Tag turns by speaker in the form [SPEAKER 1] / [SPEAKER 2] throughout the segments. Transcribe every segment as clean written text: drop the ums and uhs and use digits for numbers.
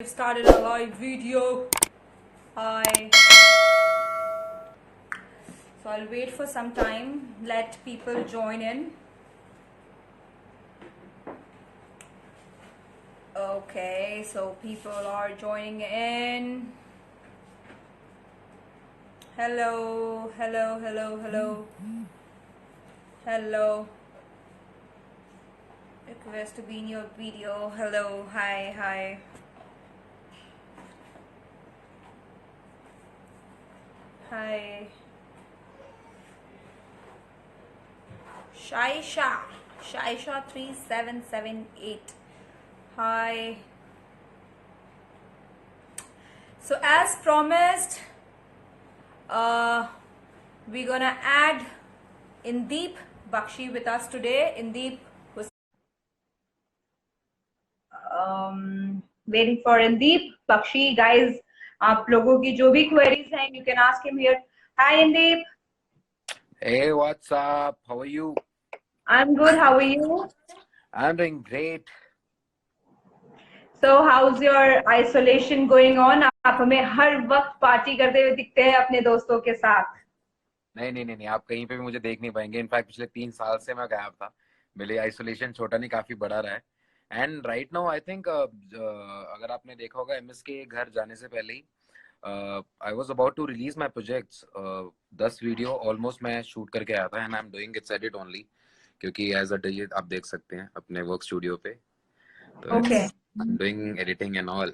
[SPEAKER 1] I've started a live video. Hi. So I'll wait for some time, let people join in. Okay, so people are joining in. Hello, hello, hello, hello. Hello. Request to be in your video. Hello, hi, hi. Hi. Shaisha 3778. Hi. So as promised, we're gonna add Indeep Bakshi with us today. Indeep was waiting for Indeep Bakshi. Guys, आप लोगों की जो भी queries हैं, you can ask him here. Hi Indeep.
[SPEAKER 2] Hey, what's up? How are you?
[SPEAKER 1] I'm good. How are you?
[SPEAKER 2] I'm doing great.
[SPEAKER 1] So how's your isolation going on? आप हमें हर वक्त party करते हुए दिखते हैं अपने दोस्तों के साथ.
[SPEAKER 2] नहीं, आप कहीं पे भी मुझे देख नहीं पाएंगे. इनफैक्ट पिछले 3 साल से मैं गायब था. मेरे लिए आइसोलेशन छोटा नहीं काफी बड़ा रहा है. And right now I think अगर आपने देखा होगा एमएस के घर जाने से पहले ही I was about to release my projects. 10 video almost मैं शूट करके आया था and I am doing its edit only क्योंकि एज अ डे आप देख सकते हैं अपने वर्क स्टूडियो पे. तो
[SPEAKER 1] Okay.
[SPEAKER 2] I am doing editing and all.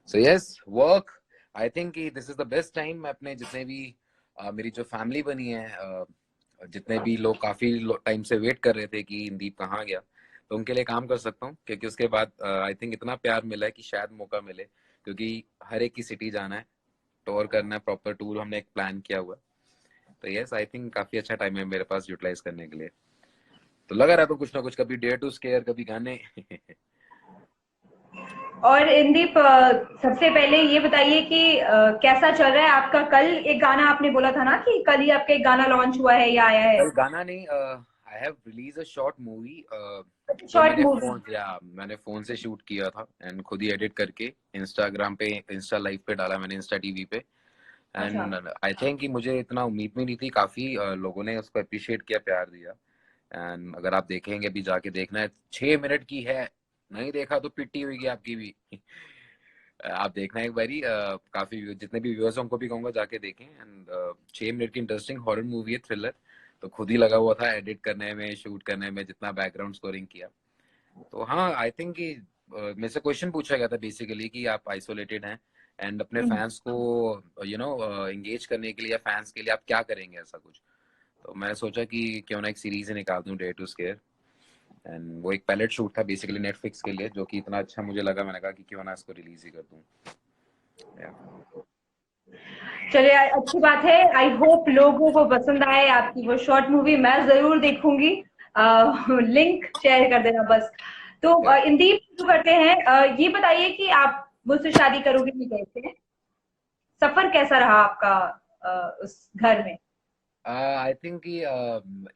[SPEAKER 2] So yes work. I think this is the best time. मैं अपने जितने भी मेरी जो फैमिली बनी है जितने भी लोग काफी टाइम से वेट कर रहे थे कि इंदीप कहाँ गया, तो उनके लिए काम कर सकता हूँ क्योंकि उसके बाद आई थिंक इतना प्यार मिला है कि शायद मौका मिले क्योंकि हर एक की सिटी जाना है, टूर करना है, प्रॉपर टूर हमने एक प्लान किया हुआ. तो यस आई थिंक काफी अच्छा टाइम है मेरे पास यूटिलाइज करने के लिए. तो लगा रहा था कुछ ना कुछ, कभी डेयर टू स्केयर, कभी गाने.
[SPEAKER 1] और इंदीप, सबसे पहले ये बताइए कि कैसा चल रहा है आपका. कल एक गाना आपने बोला था ना कि कल ही आपका एक गाना लॉन्च हुआ है या आया है.
[SPEAKER 2] कल गाना नहीं, I have release a short movie जो
[SPEAKER 1] शॉर्ट मूवी.
[SPEAKER 2] मैंने फोन से शूट किया था एंड खुद ही एडिट करके इंस्टाग्राम पे, इंस्टा लाइव पे डाला मैंने, इंस्टा टीवी पे.
[SPEAKER 1] अच्छा.
[SPEAKER 2] एंड आई थिंक कि मुझे इतना उम्मीद भी नहीं थी, काफी लोगों ने उसको अप्रिशिएट किया, प्यार दिया. एंड अगर आप देखेंगे, अभी जाके देखना है, 6 मिनट की है. नहीं देखा तो पिट्टी होगी आपकी भी. आप देखना एक बारी. काफी जितने भी व्यूअर्स उनको भी कहूंगा जाके देखें. एंड 6 मिनट की इंटरेस्टिंग हॉरर मूवी है, थ्रिलर. तो खुद ही लगा हुआ था एडिट करने में, शूट करने में, जितना बैकग्राउंड स्कोरिंग किया. तो हाँ, आई थिंक कि मेरे से क्वेश्चन पूछा गया था बेसिकली कि आप आइसोलेटेड हैं एंड अपने फैंस को एंगेज करने के लिए या फैंस के लिए आप क्या करेंगे ऐसा कुछ. तो मैं सोचा कि क्यों ना एक सीरीज ही निकाल दूं, डेयर टू स्केयर. एंड वो एक पैलेट शूट था बेसिकली नेटफ्लिक्स के लिए, जो कि इतना अच्छा मुझे लगा, मैंने कहा कि क्यों ना इसको रिलीज ही कर दूं.
[SPEAKER 1] चलिए, अच्छी बात है. आई होप लोगों को पसंद आए आपकी वो शॉर्ट मूवी. मैं जरूर देखूंगी. लिंक शेयर कर देना बस. तो इंदीप शुरू करते हैं. ये बताइए कि आप मुझसे शादी करोगे नहीं कैसे. सफर कैसा रहा आपका उस घर में.
[SPEAKER 2] आई थिंक कि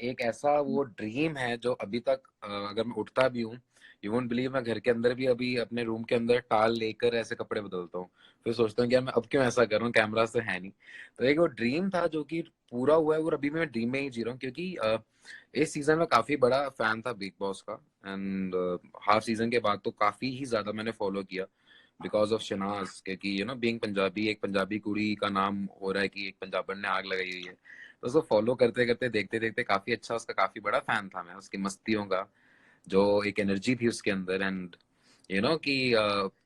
[SPEAKER 2] एक ऐसा वो ड्रीम है जो अभी तक अगर मैं उठता भी हूँ, यू वोंट बिलीव, मैं घर के अंदर भी अभी अपने रूम के अंदर टाल लेकर ऐसे कपड़े बदलता हूँ. फिर सोचता हूँ कि यार मैं अब क्यों ऐसा कर रहा हूँ, कैमरा से है नहीं. तो एक वो ड्रीम था जो कि पूरा हुआ है, और अभी मैं ड्रीम में ही जी रहा हूँ क्योंकि इस सीजन में काफी बड़ा फैन था बिग बॉस का. एंड हाफ सीजन के बाद तो काफी ही ज्यादा मैंने फॉलो किया बिकॉज ऑफ शनाज, क्योंकि बीइंग पंजाबी, एक पंजाबी कुड़ी का नाम हो रहा है कि एक पंजाबन ने आग लगाई हुई है. तो उसको फॉलो करते करते, देखते देखते काफी अच्छा, उसका काफी बड़ा फैन था मैं, उसकी मस्तियों का, जो एक एनर्जी थी उसके अंदर. एंड कि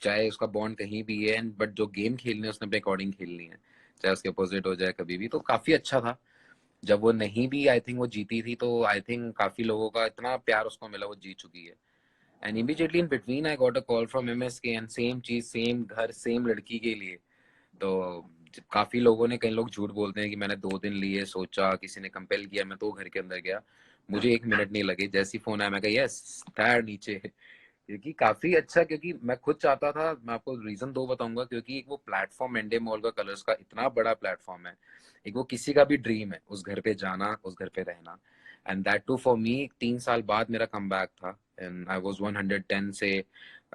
[SPEAKER 2] चाहे उसका बॉन्ड कहीं भी है, एंड बट जो गेम खेलने उसने अपने अकॉर्डिंग खेलनी है, चाहे उसके अपोजिट हो जाए कभी भी. तो काफी अच्छा था. जब वो नहीं भी, आई थिंक वो जीती थी, तो आई थिंक काफी लोगों का इतना प्यार उसको मिला, वो जीत चुकी है. And immediately in between I got a call from MSK and same चीज, सेम घर, सेम लड़की के लिए. तो काफी लोगों ने, कई लोग झूठ बोलते हैं कि मैंने 2 दिन लिए, सोचा, किसी ने कंपेल किया, मैं तो घर के अंदर गया. मुझे 1 मिनट नहीं लगे, जैसी फोन आया मैं कहा यस, था नीचे. क्योंकि काफी अच्छा, क्योंकि मैं खुद चाहता था. मैं आपको रीजन दो बताऊंगा, क्योंकि एक वो प्लेटफॉर्म एंडे मॉल का, कलर्स का इतना बड़ा प्लेटफॉर्म है. एक वो किसी का भी ड्रीम है उस घर पे जाना, उस घर पे रहना. And that too for me, 3 साल बाद मेरा कम बैक था. एंड आई वाज 110 से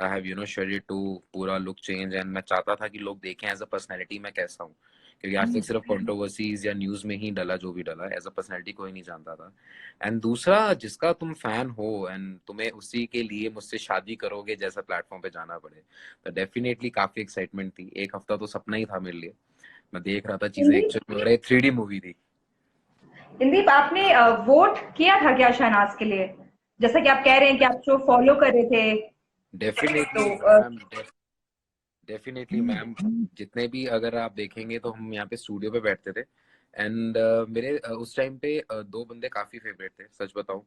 [SPEAKER 2] आई हैव शेडेड टू पूरा लुक चेंज, एंड मैं चाहता था कि लोग देखें एज अ पर्सनैलिटी मैं कैसा हूँ, क्योंकि आज तक सिर्फ कंट्रोवर्सीज या न्यूज में ही डला जो भी डला, एज अ पर्सनैलिटी कोई नहीं जानता था। एंड दूसरा, जिसका तुम फैन हो एंड तुम्हें उसी के लिए मुझसे शादी करोगे जैसा प्लेटफॉर्म पे जाना पड़े, तो डेफिनेटली काफी एक्साइटमेंट थी। एक हफ्ता तो सपना ही था मेरे लिए, मैं देख रहा था चीजें
[SPEAKER 1] इंदीप,
[SPEAKER 2] एक्चुअली, और एक 3D मूवी थी।
[SPEAKER 1] इंदीप आपने वोट किया था क्या शहनाज के लिए? जैसा कि आप कह रहे हैं कि आप शो फॉलो कर रहे थे, तो
[SPEAKER 2] डेफिनेटली मैम, डेफिनेटली मैम, जितने भी अगर आप देखेंगे तो हम यहाँ पे स्टूडियो पे बैठते थे, एंड मेरे उस टाइम पे दो बंदे काफी फेवरेट थे, सच बताऊं।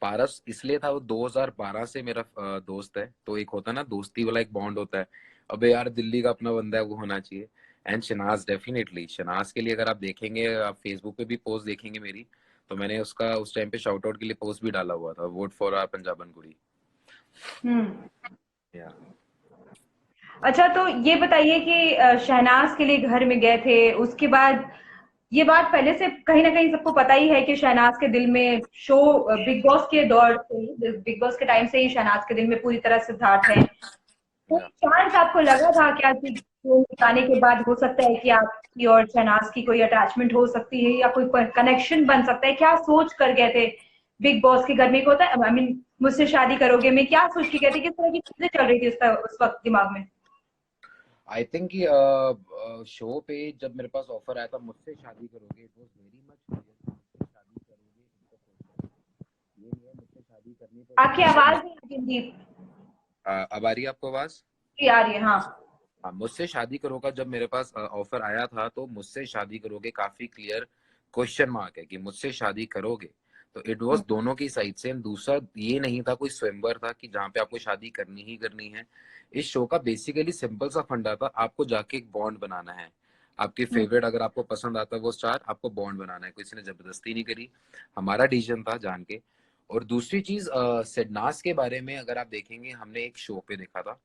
[SPEAKER 2] पारस इसलिए था, वो 2012 से मेरा दोस्त है, तो एक होता है ना दोस्ती वाला एक बॉन्ड होता है, अबे यार दिल्ली का अपना बंदा है, वो होना चाहिए। एंड शनाज, डेफिनेटली शनाज के लिए अगर आप देखेंगे, आप फेसबुक पे भी पोस्ट देखेंगे मेरी, तो मैंने उसका उस टाइम पे शाउट आउट के लिए पोस्ट भी डाला हुआ था, वोट फॉर आवर पंजाबन कुड़ी।
[SPEAKER 1] हम्म।
[SPEAKER 2] या
[SPEAKER 1] अच्छा, तो ये बताइए कि शहनाज के लिए घर में गए थे, उसके बाद ये बात पहले से कहीं ना कहीं सबको पता ही है कि शहनाज के दिल में शो बिग बॉस के दौर से, बिग बॉस के टाइम से ही शहनाज के दिल में पूरी तरह सिद्धार्थ है। कोई
[SPEAKER 2] या
[SPEAKER 1] चांस आपको लगा था क्या कि शो आने के बाद हो सकता है कि आपकी और शहनाज की कोई अटैचमेंट हो सकती है या कोई कनेक्शन बन सकता है? क्या सोच कर गए थे बिग बॉस के घर में? एक होता है, आई मीन, मुझसे शादी करोगे में क्या सोच के गए थे? किस तरह की चीजें चल रही थी उस वक्त दिमाग में?
[SPEAKER 2] आई थिंक कि शो पे जब मेरे पास ऑफर आया था मुझसे शादी करोगे, it was very much clear, मुझसे शादी करोगे इनका क्वेश्चन, ये नहीं है मुझसे शादी करनी तो
[SPEAKER 1] आपकी
[SPEAKER 2] नहीं है।
[SPEAKER 1] आवाज नहीं आती दीप।
[SPEAKER 2] अब आ रही है आपको आवाज?
[SPEAKER 1] जी आ रही है, हाँ।
[SPEAKER 2] हाँ, मुझसे शादी करोगा जब मेरे पास ऑफर आया था, तो मुझसे शादी करोगे काफी क्लियर क्वेश्चन मार्क है कि मुझसे शादी करोगे, तो इट वाज
[SPEAKER 1] हम्म,
[SPEAKER 2] दोनों की साइड से। दूसरा ये नहीं था कोई स्वयंवर था कि जहाँ पे आपको शादी करनी ही करनी है। इस शो का बेसिकली सिंपल सा फंडा था, आपको जाके एक बॉन्ड बनाना है, आपकी
[SPEAKER 1] हम्म।
[SPEAKER 2] फेवरेट अगर आपको पसंद आता है वो स्टार, आपको बॉन्ड बनाना है, किसी ने जबरदस्ती नहीं करी, हमारा डिसीजन था जान के। और दूसरी चीज, सिडनास के बारे में अगर आप देखेंगे, हमने एक शो पे देखा था,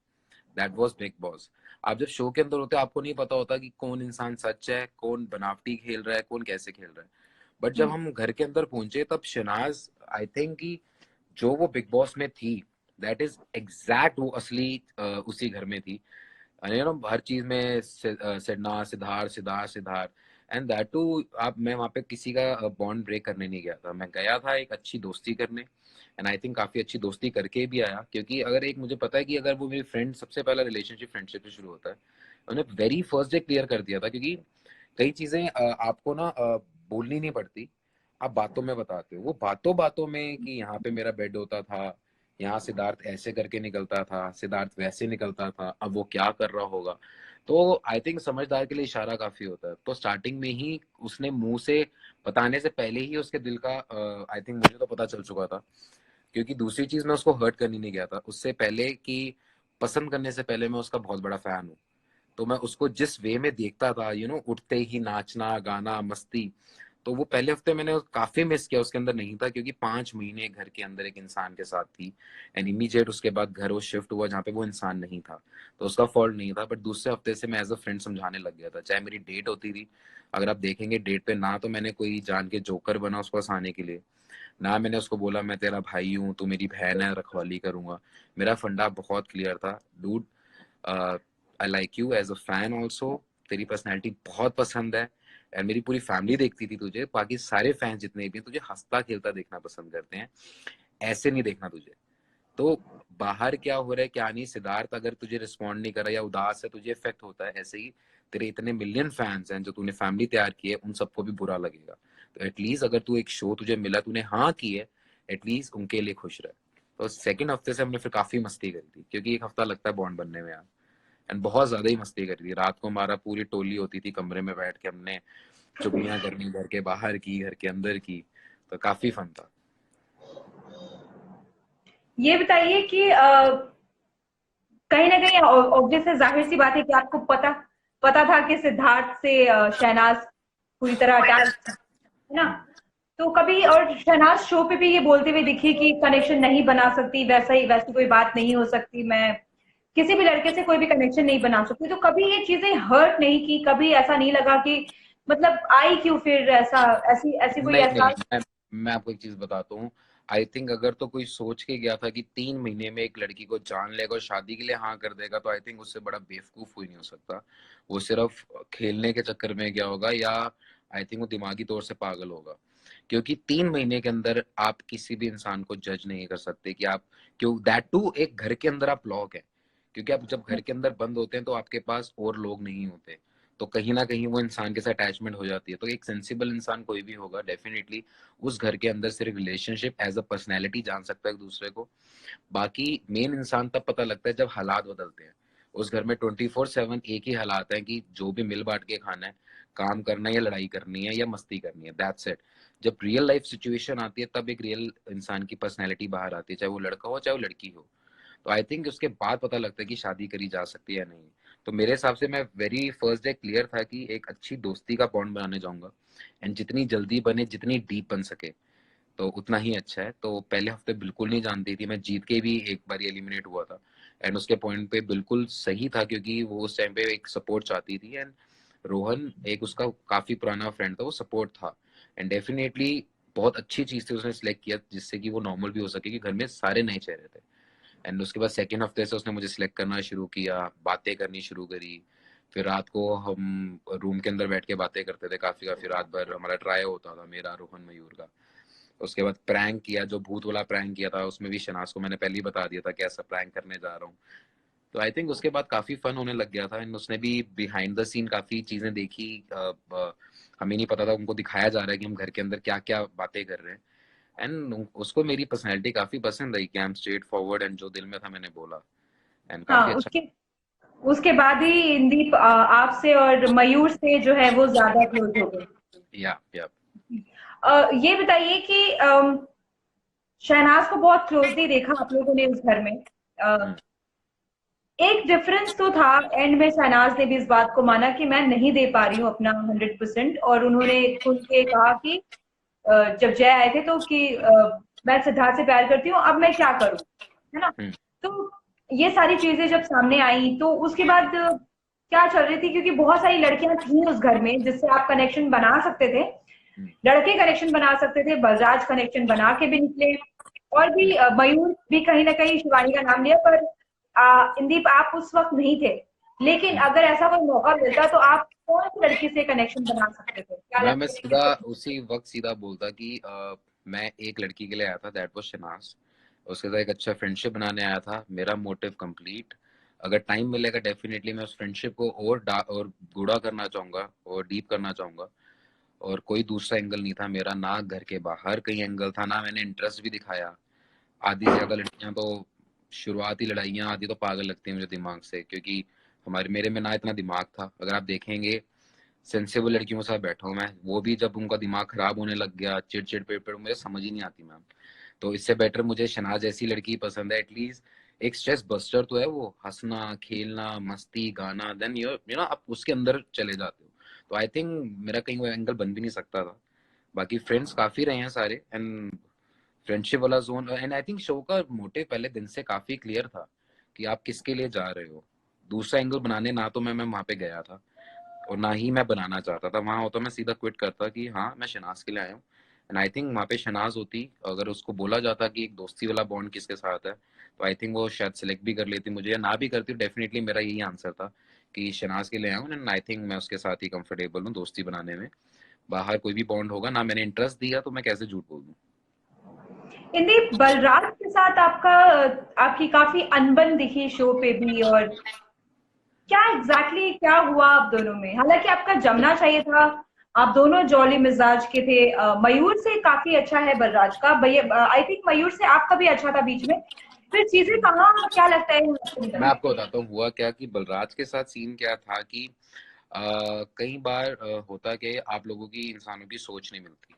[SPEAKER 2] दैट वाज बिग बॉस। आप जब शो के अंदर होते हैं आपको नहीं पता होता कि कौन इंसान सच है, कौन बनावटी खेल रहा है, कौन कैसे खेल रहा है। बट जब
[SPEAKER 1] हम्म।
[SPEAKER 2] हम घर के अंदर पहुंचे तब शनाज, आई थिंक कि जो वो बिग बॉस में थी, दैट इज एग्जैक्ट वो असली उसी घर में थी। हर चीज में सिडना, Siddharth, Siddharth, Siddharth, and that too आप, मैं वहां पे किसी का बॉन्ड ब्रेक करने नहीं गया था, मैं गया था एक अच्छी दोस्ती करने। एंड आई थिंक काफी अच्छी दोस्ती करके भी आया, क्योंकि अगर एक मुझे पता है कि अगर वो मेरी फ्रेंड, सबसे पहला रिलेशनशिप फ्रेंडशिप से शुरू होता है, उन्हें वेरी फर्स्ट डे क्लियर कर दिया था, क्योंकि कई चीजें आपको ना बोलनी नहीं पड़ती, आप बातों में बताते हो, वो बातों बातों में कि यहाँ पे मेरा बेड होता था, यहाँ सिद्धार्थ ऐसे करके निकलता था, सिद्धार्थ वैसे निकलता था, अब वो क्या कर रहा होगा। तो आई थिंक समझदार के लिए इशारा काफी होता है, तो स्टार्टिंग में ही उसने मुंह से बताने से पहले ही उसके दिल का, आई थिंक मुझे तो पता चल चुका था, क्योंकि दूसरी चीज मैं उसको हर्ट करनी नहीं गया था, उससे पहले कि पसंद करने से पहले मैं उसका बहुत बड़ा फैन हूँ। तो मैं उसको जिस वे में देखता था, उठते ही नाचना, गाना, मस्ती, तो वो पहले हफ्ते मैंने काफी मिस किया, उसके अंदर नहीं था, क्योंकि 5 महीने घर के अंदर एक इंसान के साथ थी, एंड इमीडिएट उसके बाद घर वो शिफ्ट हुआ जहाँ पे वो इंसान नहीं था, तो उसका फॉल्ट नहीं था। बट दूसरे हफ्ते से मैं एज अ फ्रेंड समझाने लग गया था, चाहे मेरी डेट होती थी, अगर आप देखेंगे डेट पे ना तो मैंने कोई जान के जोकर बना उसके पास आने के लिए, ना मैंने उसको बोला मैं तेरा भाई हूँ, तू मेरी बहन है, रखवाली करूंगा। मेरा फंडा बहुत क्लियर था, dude, I like you as a fan also, तेरी पर्सनैलिटी बहुत पसंद है, और मेरी पूरी फैमिली देखती थी तुझे, बाकी सारे फैंस जितने भी हैं, तुझे हंसता खेलता देखना पसंद करते हैं, ऐसे नहीं देखना तुझे। तो बाहर क्या हो रहा है क्या नहीं, सिद्धार्थ अगर तुझे रिस्पॉन्ड नहीं कर रहा या उदास है, तुझे इफेक्ट होता है, ऐसे ही तेरे इतने मिलियन फैंस हैं जो तूने फैमिली तैयार की है, उन सबको भी बुरा लगेगा। तो एटलीस्ट अगर तू एक शो तुझे मिला, तूने हाँ की है, एटलीस्ट उनके लिए खुश रहे। तो सेकंड हफ्ते से हमने फिर काफी मस्ती करी थी, क्योंकि एक हफ्ता लगता है बॉन्ड बनने में यार, एंड बहुत ज्यादा ही मस्ती करी थी। रात को हमारा पूरी टोली होती थी कमरे में बैठ के, हमने चुगलियां करनी, घर के बाहर की, घर के अंदर की, तो काफी फन था।
[SPEAKER 1] ये बताइए कि कहीं ना कहीं ऑब्वियस है, जाहिर सी बात है कि आपको पता पता था कि सिद्धार्थ से शहनाज पूरी तरह अटैच है ना?
[SPEAKER 2] हम्म।
[SPEAKER 1] तो कभी और शहनाज शो पे भी ये बोलते हुए दिखी कि कनेक्शन नहीं बना सकती, वैसा ही वैसी कोई बात नहीं हो सकती, मैं किसी भी लड़के से कोई भी कनेक्शन नहीं बना सकती, तो कभी ये चीजें हर्ट नहीं की? कभी ऐसा नहीं लगा कि मतलब आई क्यों फिर ऐसा, ऐसी ऐसी कोई
[SPEAKER 2] नहीं नहीं,
[SPEAKER 1] एहसास?
[SPEAKER 2] मैं आपको एक चीज बताता हूँ, आई थिंक अगर तो कोई सोच के गया था कि 3 महीने में एक लड़की को जान लेगा और शादी के लिए हाँ कर देगा, तो आई थिंक उससे बड़ा बेवकूफ कोई नहीं हो सकता। वो सिर्फ खेलने के चक्कर में गया होगा, या आई थिंक वो दिमागी तौर से पागल होगा। क्योंकि 3 महीने के अंदर आप किसी भी इंसान को जज नहीं कर सकते कि आप क्यों, दैट टू एक घर के अंदर आप लॉक है। क्योंकि आप जब घर के अंदर बंद होते हैं तो आपके पास और लोग नहीं होते, तो कहीं ना कहीं वो इंसान के साथ अटैचमेंट हो जाती है। तो एक सेंसिबल इंसान कोई भी होगा डेफिनेटली उस घर के अंदर सिर्फ रिलेशनशिप एज अ पर्सनैलिटी जान सकता है एक दूसरे को। बाकी मेन इंसान तब पता लगता है जब हालात बदलते हैं। उस घर में 24/7 एक ही हालात है कि जो भी मिल बांट के खाना है, काम करना है या लड़ाई करनी है या मस्ती करनी है, दैट्स इट। जब रियल लाइफ सिचुएशन आती है तब एक रियल इंसान की पर्सनैलिटी बाहर आती है, चाहे वो लड़का हो चाहे वो लड़की हो। तो आई थिंक उसके बाद पता लगता है कि शादी करी जा सकती है या नहीं। तो मेरे हिसाब से मैं वेरी फर्स्ट डे क्लियर था कि एक अच्छी दोस्ती का बॉन्ड बनाने जाऊंगा, एंड जितनी जल्दी बने, जितनी डीप बन सके, तो उतना ही अच्छा है। तो पहले हफ्ते बिल्कुल नहीं जानती थी, मैं जीत के भी एक बार एलिमिनेट हुआ था, एंड उसके पॉइंट पे बिल्कुल सही था क्योंकि वो उस टाइम पे एक सपोर्ट चाहती थी, एंड रोहन एक उसका काफी पुराना फ्रेंड था, वो सपोर्ट था। एंड डेफिनेटली बहुत अच्छी चीज थी उसने सिलेक्ट किया जिससे कि वो नॉर्मल भी हो सके कि घर में सारे नए चेहरे थे। एंड उसके बाद सेकेंड हफ्ते से उसने मुझे सिलेक्ट करना शुरू किया, बातें करनी शुरू करी। फिर रात को हम रूम के अंदर बैठ के बातें करते थे, काफी काफी रात भर हमारा ट्राई होता था, मेरा, रोहन, मयूर का। उसके बाद प्रैंक किया, जो भूत वाला प्रैंक किया था उसमें भी शनाज को मैंने पहले ही बता दिया था कि ऐसा प्रैंक करने जा रहा हूँ। तो आई थिंक उसके बाद काफी फन होने लग गया था, एंड उसने भी बिहाइंड द सीन काफी चीजें देखी। हमें नहीं पता था, उनको दिखाया जा रहा है कि हम घर के अंदर क्या क्या बातें कर रहे हैं। एंड उसको मेरी पर्सनैलिटी काफी पसंद आई कि I am straight forward, and जो दिल में था मैंने बोला। एंड
[SPEAKER 1] हाँ,
[SPEAKER 2] काफी अच्छा।
[SPEAKER 1] उसके उसके बाद ही इंदीप आपसे और मयूर से जो है वो ज्यादा क्लोज हो गए।
[SPEAKER 2] या
[SPEAKER 1] ये बताइए कि शहनाज को बहुत क्लोजली देखा आप लोगों ने उस घर में। अ, एक डिफरेंस तो था, एंड में शहनाज ने भी इस बात को माना कि मैं नहीं दे पा रही हूँ अपना 100%, और उन्होंने खुल के कहा कि जब जय आए थे तो कि मैं सिद्धार्थ से प्यार करती हूँ, अब मैं क्या करूँ, है ना? तो ये सारी चीजें जब सामने आई तो उसके बाद क्या चल रही थी, क्योंकि बहुत सारी लड़कियां थी उस घर में जिससे आप कनेक्शन बना सकते थे। लड़के कनेक्शन बना सकते थे, बलराज कनेक्शन बना के भी निकले, और भी मयूर भी कहीं ना कहीं शिवानी का नाम लिया, पर इंदीप आप उस वक्त नहीं थे। लेकिन अगर ऐसा कोई मौका मिलता तो आप कौन सी लड़की से कनेक्शन बना सकते थे, क्या
[SPEAKER 2] मैं
[SPEAKER 1] लगता है
[SPEAKER 2] सीधा
[SPEAKER 1] किससे?
[SPEAKER 2] उसी वक्त सीधा बोलता कि मैं एक लड़की के लिए आया था, दैट वाज शनाज। उसके साथ एक अच्छा फ्रेंडशिप बनाने आया था, मेरा मोटिव कंप्लीट। अगर टाइम मिलेगा डेफिनेटली मैं उस फ्रेंडशिप को और गूढ़ा करना चाहूंगा और डीप करना चाहूंगा। और कोई दूसरा एंगल नहीं था मेरा, ना घर के बाहर कहीं एंगल था, ना मैंने इंटरेस्ट भी दिखाया। आधी से ज्यादा लड़कियां तो शुरुआती लड़ाइयाँ आधी तो पागल लगती हैं मुझे दिमाग से, क्योंकि हमारे मेरे में ना इतना दिमाग था। अगर आप देखेंगे सेंसिबल लड़कियों के साथ बैठा हूँ मैं, वो भी जब उनका दिमाग खराब होने लग गया, चिड़चिड़ पेड़ मुझे समझ ही नहीं आती मैम। तो इससे बेटर मुझे शनाज जैसी लड़की पसंद है, एटलीस्ट एक स्ट्रेस बस्टर तो है वो, हंसना खेलना मस्ती गाना, देन यू नो आप उसके अंदर चले जाते हो। तो आई थिंक मेरा कहीं वो एंगल बन भी नहीं सकता था। बाकी फ्रेंड्स काफी रहे हैं सारे, एंड फ्रेंडशिप वाला zone, and I think show का मोटिव पहले दिन से काफी क्लियर था कि आप किसके लिए जा रहे हो। दूसरा एंगल बनाने ना तो मैं वहां पे गया था, और ना ही मैं बनाना चाहता था। वहां होता मैं सीधा क्विट करता कि हाँ मैं शनाज के लिए आया हूँ। एंड आई थिंक वहाँ पे शनाज होती, अगर उसको बोला जाता कि एक दोस्ती वाला बॉन्ड किसके साथ है, तो आई थिंक वो शायद सिलेक्ट भी कर लेती मुझे, या ना भी करती। डेफिनेटली मेरा यही आंसर था कि शनाज के लिए आया हूँ, एंड आई थिंक मैं उसके साथ ही कंफर्टेबल हूँ दोस्ती बनाने में। बाहर कोई भी बॉन्ड होगा ना, मैंने इंटरेस्ट दिया तो मैं कैसे झूठ बोल दूँ।
[SPEAKER 1] इंदीप, बलराज के साथ आपका आपकी काफी अनबन दिखी शो पे भी, और क्या एग्जैक्टली क्या हुआ आप दोनों में? हालांकि आपका जमना चाहिए था, आप दोनों जॉली मिजाज के थे। मयूर से काफी अच्छा है बलराज का, आई थिंक मयूर से आपका भी अच्छा था बीच में। फिर चीजें कहाँ, क्या लगता है आपको
[SPEAKER 2] मैं
[SPEAKER 1] निकल
[SPEAKER 2] आपको
[SPEAKER 1] गई?
[SPEAKER 2] बताता हूँ हुआ क्या कि बलराज के साथ सीन क्या था कि कई बार होता कि आप लोगों की इंसानों की सोच नहीं मिलती।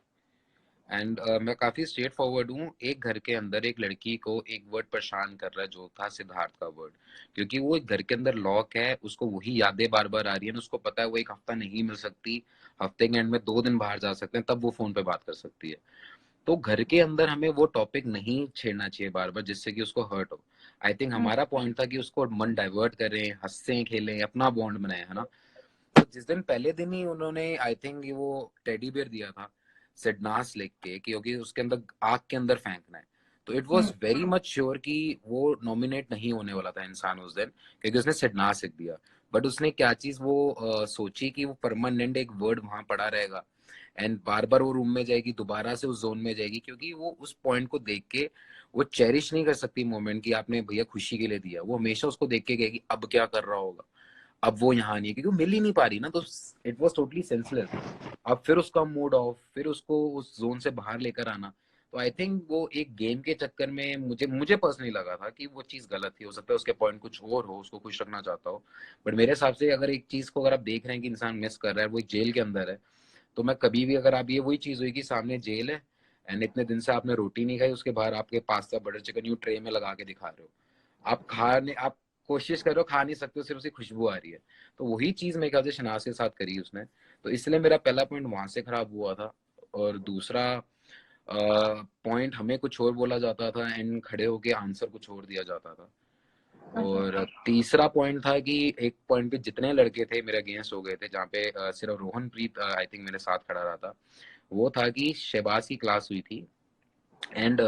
[SPEAKER 2] एंड मैं काफी स्ट्रेट फॉरवर्ड हूँ। एक घर के अंदर एक लड़की को एक वर्ड परेशान कर रहा है जो था सिद्धार्थ का वर्ड, क्योंकि वो एक घर के अंदर लॉक है, उसको वही यादें बार बार आ रही है, उसको पता है वो एक हफ्ता नहीं मिल सकती, हफ्ते के एंड में 2 दिन बाहर जा सकते हैं, तब वो फोन पे बात कर सकती है। तो घर के अंदर हमें वो टॉपिक नहीं छेड़ना चाहिए बार बार जिससे कि उसको हर्ट हो। आई थिंक
[SPEAKER 1] हम्म।
[SPEAKER 2] हमारा पॉइंट था कि उसको मन डाइवर्ट करें, हंसें खेलें, अपना बॉन्ड बनाए, है ना। तो जिस दिन पहले दिन ही उन्होंने आई थिंक वो टेडी बियर दिया था, सिडनास लिख के, क्योंकि उसके अंदर आग के अंदर फेंकना है। तो it was very much sure कि वो नॉमिनेट नहीं होने वाला था इंसान उस दिन, क्योंकि उसने सिडनास लिख दिया। बट उसने क्या चीज वो सोची कि वो परमानेंट एक वर्ड वहां पड़ा रहेगा, एंड बार बार वो रूम में जाएगी, दोबारा से उस जोन में जाएगी, क्योंकि वो उस पॉइंट को देख के वो चेरिश नहीं कर सकती मोमेंट कि आपने भैया खुशी के लिए दिया। वो हमेशा उसको देख के कहेगी अब क्या कर रहा होगा, अब वो यहाँ नहीं है, क्योंकि मिल ही नहीं पा रही ना। तो इट वॉज टोटली सेंसलेस। अब फिर उसका मूड ऑफ, फिर उसको उस जोन से बाहर लेकर आना। तो आई थिंक वो एक गेम के चक्कर में मुझे मुझे पर्सनली लगा था कि वो चीज गलत थी। हो सकता है उसके पॉइंट कुछ और हो, उसको खुश रखना चाहता हो, बट मेरे हिसाब से अगर एक चीज को अगर आप देख रहे हैं कि इंसान मिस कर रहा है, वो एक जेल के अंदर है, तो मैं कभी भी, अगर आप, ये वही चीज हुई कि सामने जेल है एंड इतने दिन से आपने रोटी नहीं खाई, उसके बाहर आपके pasta butter chicken you tray में लगा के दिखा रहे हो, आप कोशिश करो, खा नहीं सकते हो, सिर्फ उसकी खुशबू आ रही है। तो वही चीज मेरे ख्याल से शनाज के साथ करी उसने। तो इसलिए मेरा पहला पॉइंट वहां से खराब हुआ था। और दूसरा पॉइंट, हमें कुछ और बोला जाता था एंड खड़े होके आंसर कुछ और दिया जाता था। और तीसरा पॉइंट था कि एक पॉइंट पे जितने लड़के थे मेरे अगेंस्ट हो गए थे, जहाँ पे सिर्फ रोहनप्रीत आई थिंक मेरे साथ खड़ा रहा था। वो था कि शहबाज की क्लास हुई थी एंड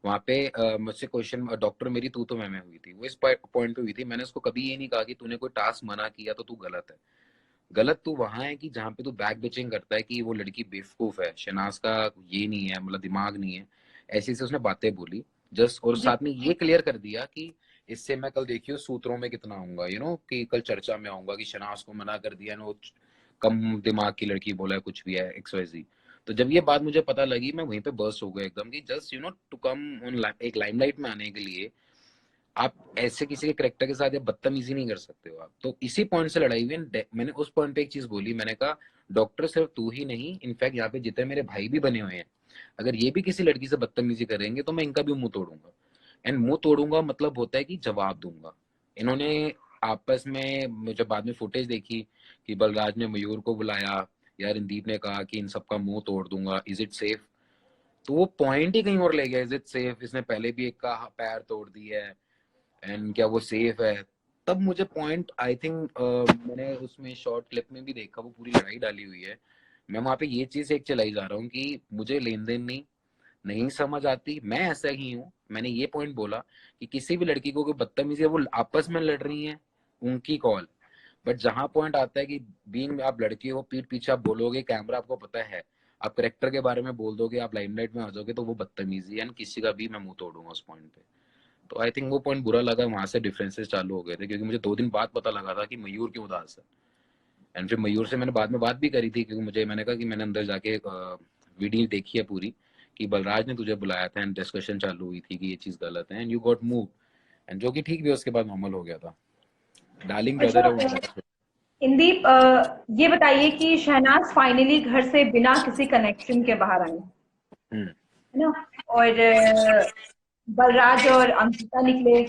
[SPEAKER 2] वहाँ पे मुझसे क्वेश्चन, डॉक्टर मेरी तू तो मैं हुई थी, वो इस पॉइंट पे हुई थी। मैंने उसको कभी ये नहीं कहा कि तूने कोई टास्क मना किया तो तू गलत है। गलत तू वहां है कि जहाँ पे तू बैक बिचिंग करता है कि वो लड़की बेवकूफ है, शनाज का ये नहीं है, मतलब दिमाग नहीं है, ऐसी से उसने बातें बोली जस्ट। और
[SPEAKER 1] जी।
[SPEAKER 2] साथ में ये क्लियर कर दिया कि इससे मैं कल देखियो सूत्रों में कितना आऊंगा, कि कल चर्चा में आऊंगा कि शनाज को मना कर दिया ना, वो कम दिमाग की लड़की बोला है, कुछ भी है XYZ। तो जब ये बात मुझे पता लगी, मैं वहीं पे बर्स्ट हो गया एकदम कि जस्ट टू कम ऑन एक लाइमलाइट में आने के लिए आप ऐसे किसी के करेक्टर के साथ या बदतमीजी नहीं कर सकते हो आप। तो इसी पॉइंट से लड़ाई हुई। मैंने उस पॉइंट पे एक चीज बोली, मैंने कहा डॉक्टर सिर्फ तू ही नहीं, इनफैक्ट यहाँ पे जितने मेरे भाई भी बने हुए हैं, अगर ये भी किसी लड़की से बदतमीजी करेंगे तो मैं इनका भी मुंह तोड़ूंगा। एंड मुंह तोड़ूंगा मतलब होता है कि जवाब दूंगा। इन्होंने आपस में, मुझे बाद में फुटेज देखी कि बलराज ने मयूर को बुलाया या रणदीप ने कहा कि इन सबका मुंह तोड़ दूंगा, इज इट सेफ। तो वो पॉइंट ही कहीं और ले गया, इज इट सेफ, इसने पहले भी एक का पैर तोड़ दिया है एंड क्या वो सेफ है। तब मुझे पॉइंट आई थिंक, मैंने उसमें शॉर्ट क्लिप में भी देखा, वो पूरी लड़ाई डाली हुई है। मैं वहां पे ये चीज एक चलाई जा रहा हूँ कि मुझे लेन देन नहीं समझ आती, मैं ऐसा ही हूँ। मैंने ये पॉइंट बोला कि किसी भी लड़की को कोई बदतमीजी है, वो आपस में लड़ रही है, उनकी कॉल। बट जहां पॉइंट आता है कि बीइंग आप लड़की हो, पीठ पीछे आप बोलोगे, कैमरा आपको पता है, आप करेक्टर के बारे में बोल दोगे, आप लाइमलाइट में आ जाओगे, तो वो बदतमीजी है, किसी का भी मैं मुंह तोड़ूंगा उस पॉइंट पे। तो आई थिंक वो पॉइंट बुरा लगा, वहां से डिफरेंसेस चालू हो गए थे, क्योंकि मुझे 2 दिन बाद पता लगा था कि मयूर क्यों उदास है। एंड फिर मयूर से मैंने बाद में बात भी करी थी, क्योंकि मैंने कहा कि मैंने अंदर जाके वीडियो देखी है पूरी, कि बलराज ने तुझे बुलाया था एंड डिस्कशन चालू हुई थी कि ये चीज गलत है and you got move, and जो कि ठीक भी उसके बाद नॉर्मल हो गया था। डार्लिंग ब्रदर है
[SPEAKER 1] अच्छा,
[SPEAKER 2] वो।
[SPEAKER 1] इंदीप, ये बताइए कि शहनाज फाइनली घर से बिना किसी कनेक्शन के बाहर आई,
[SPEAKER 2] हम्म।
[SPEAKER 1] है ना? और बलराज और अंकिता निकले,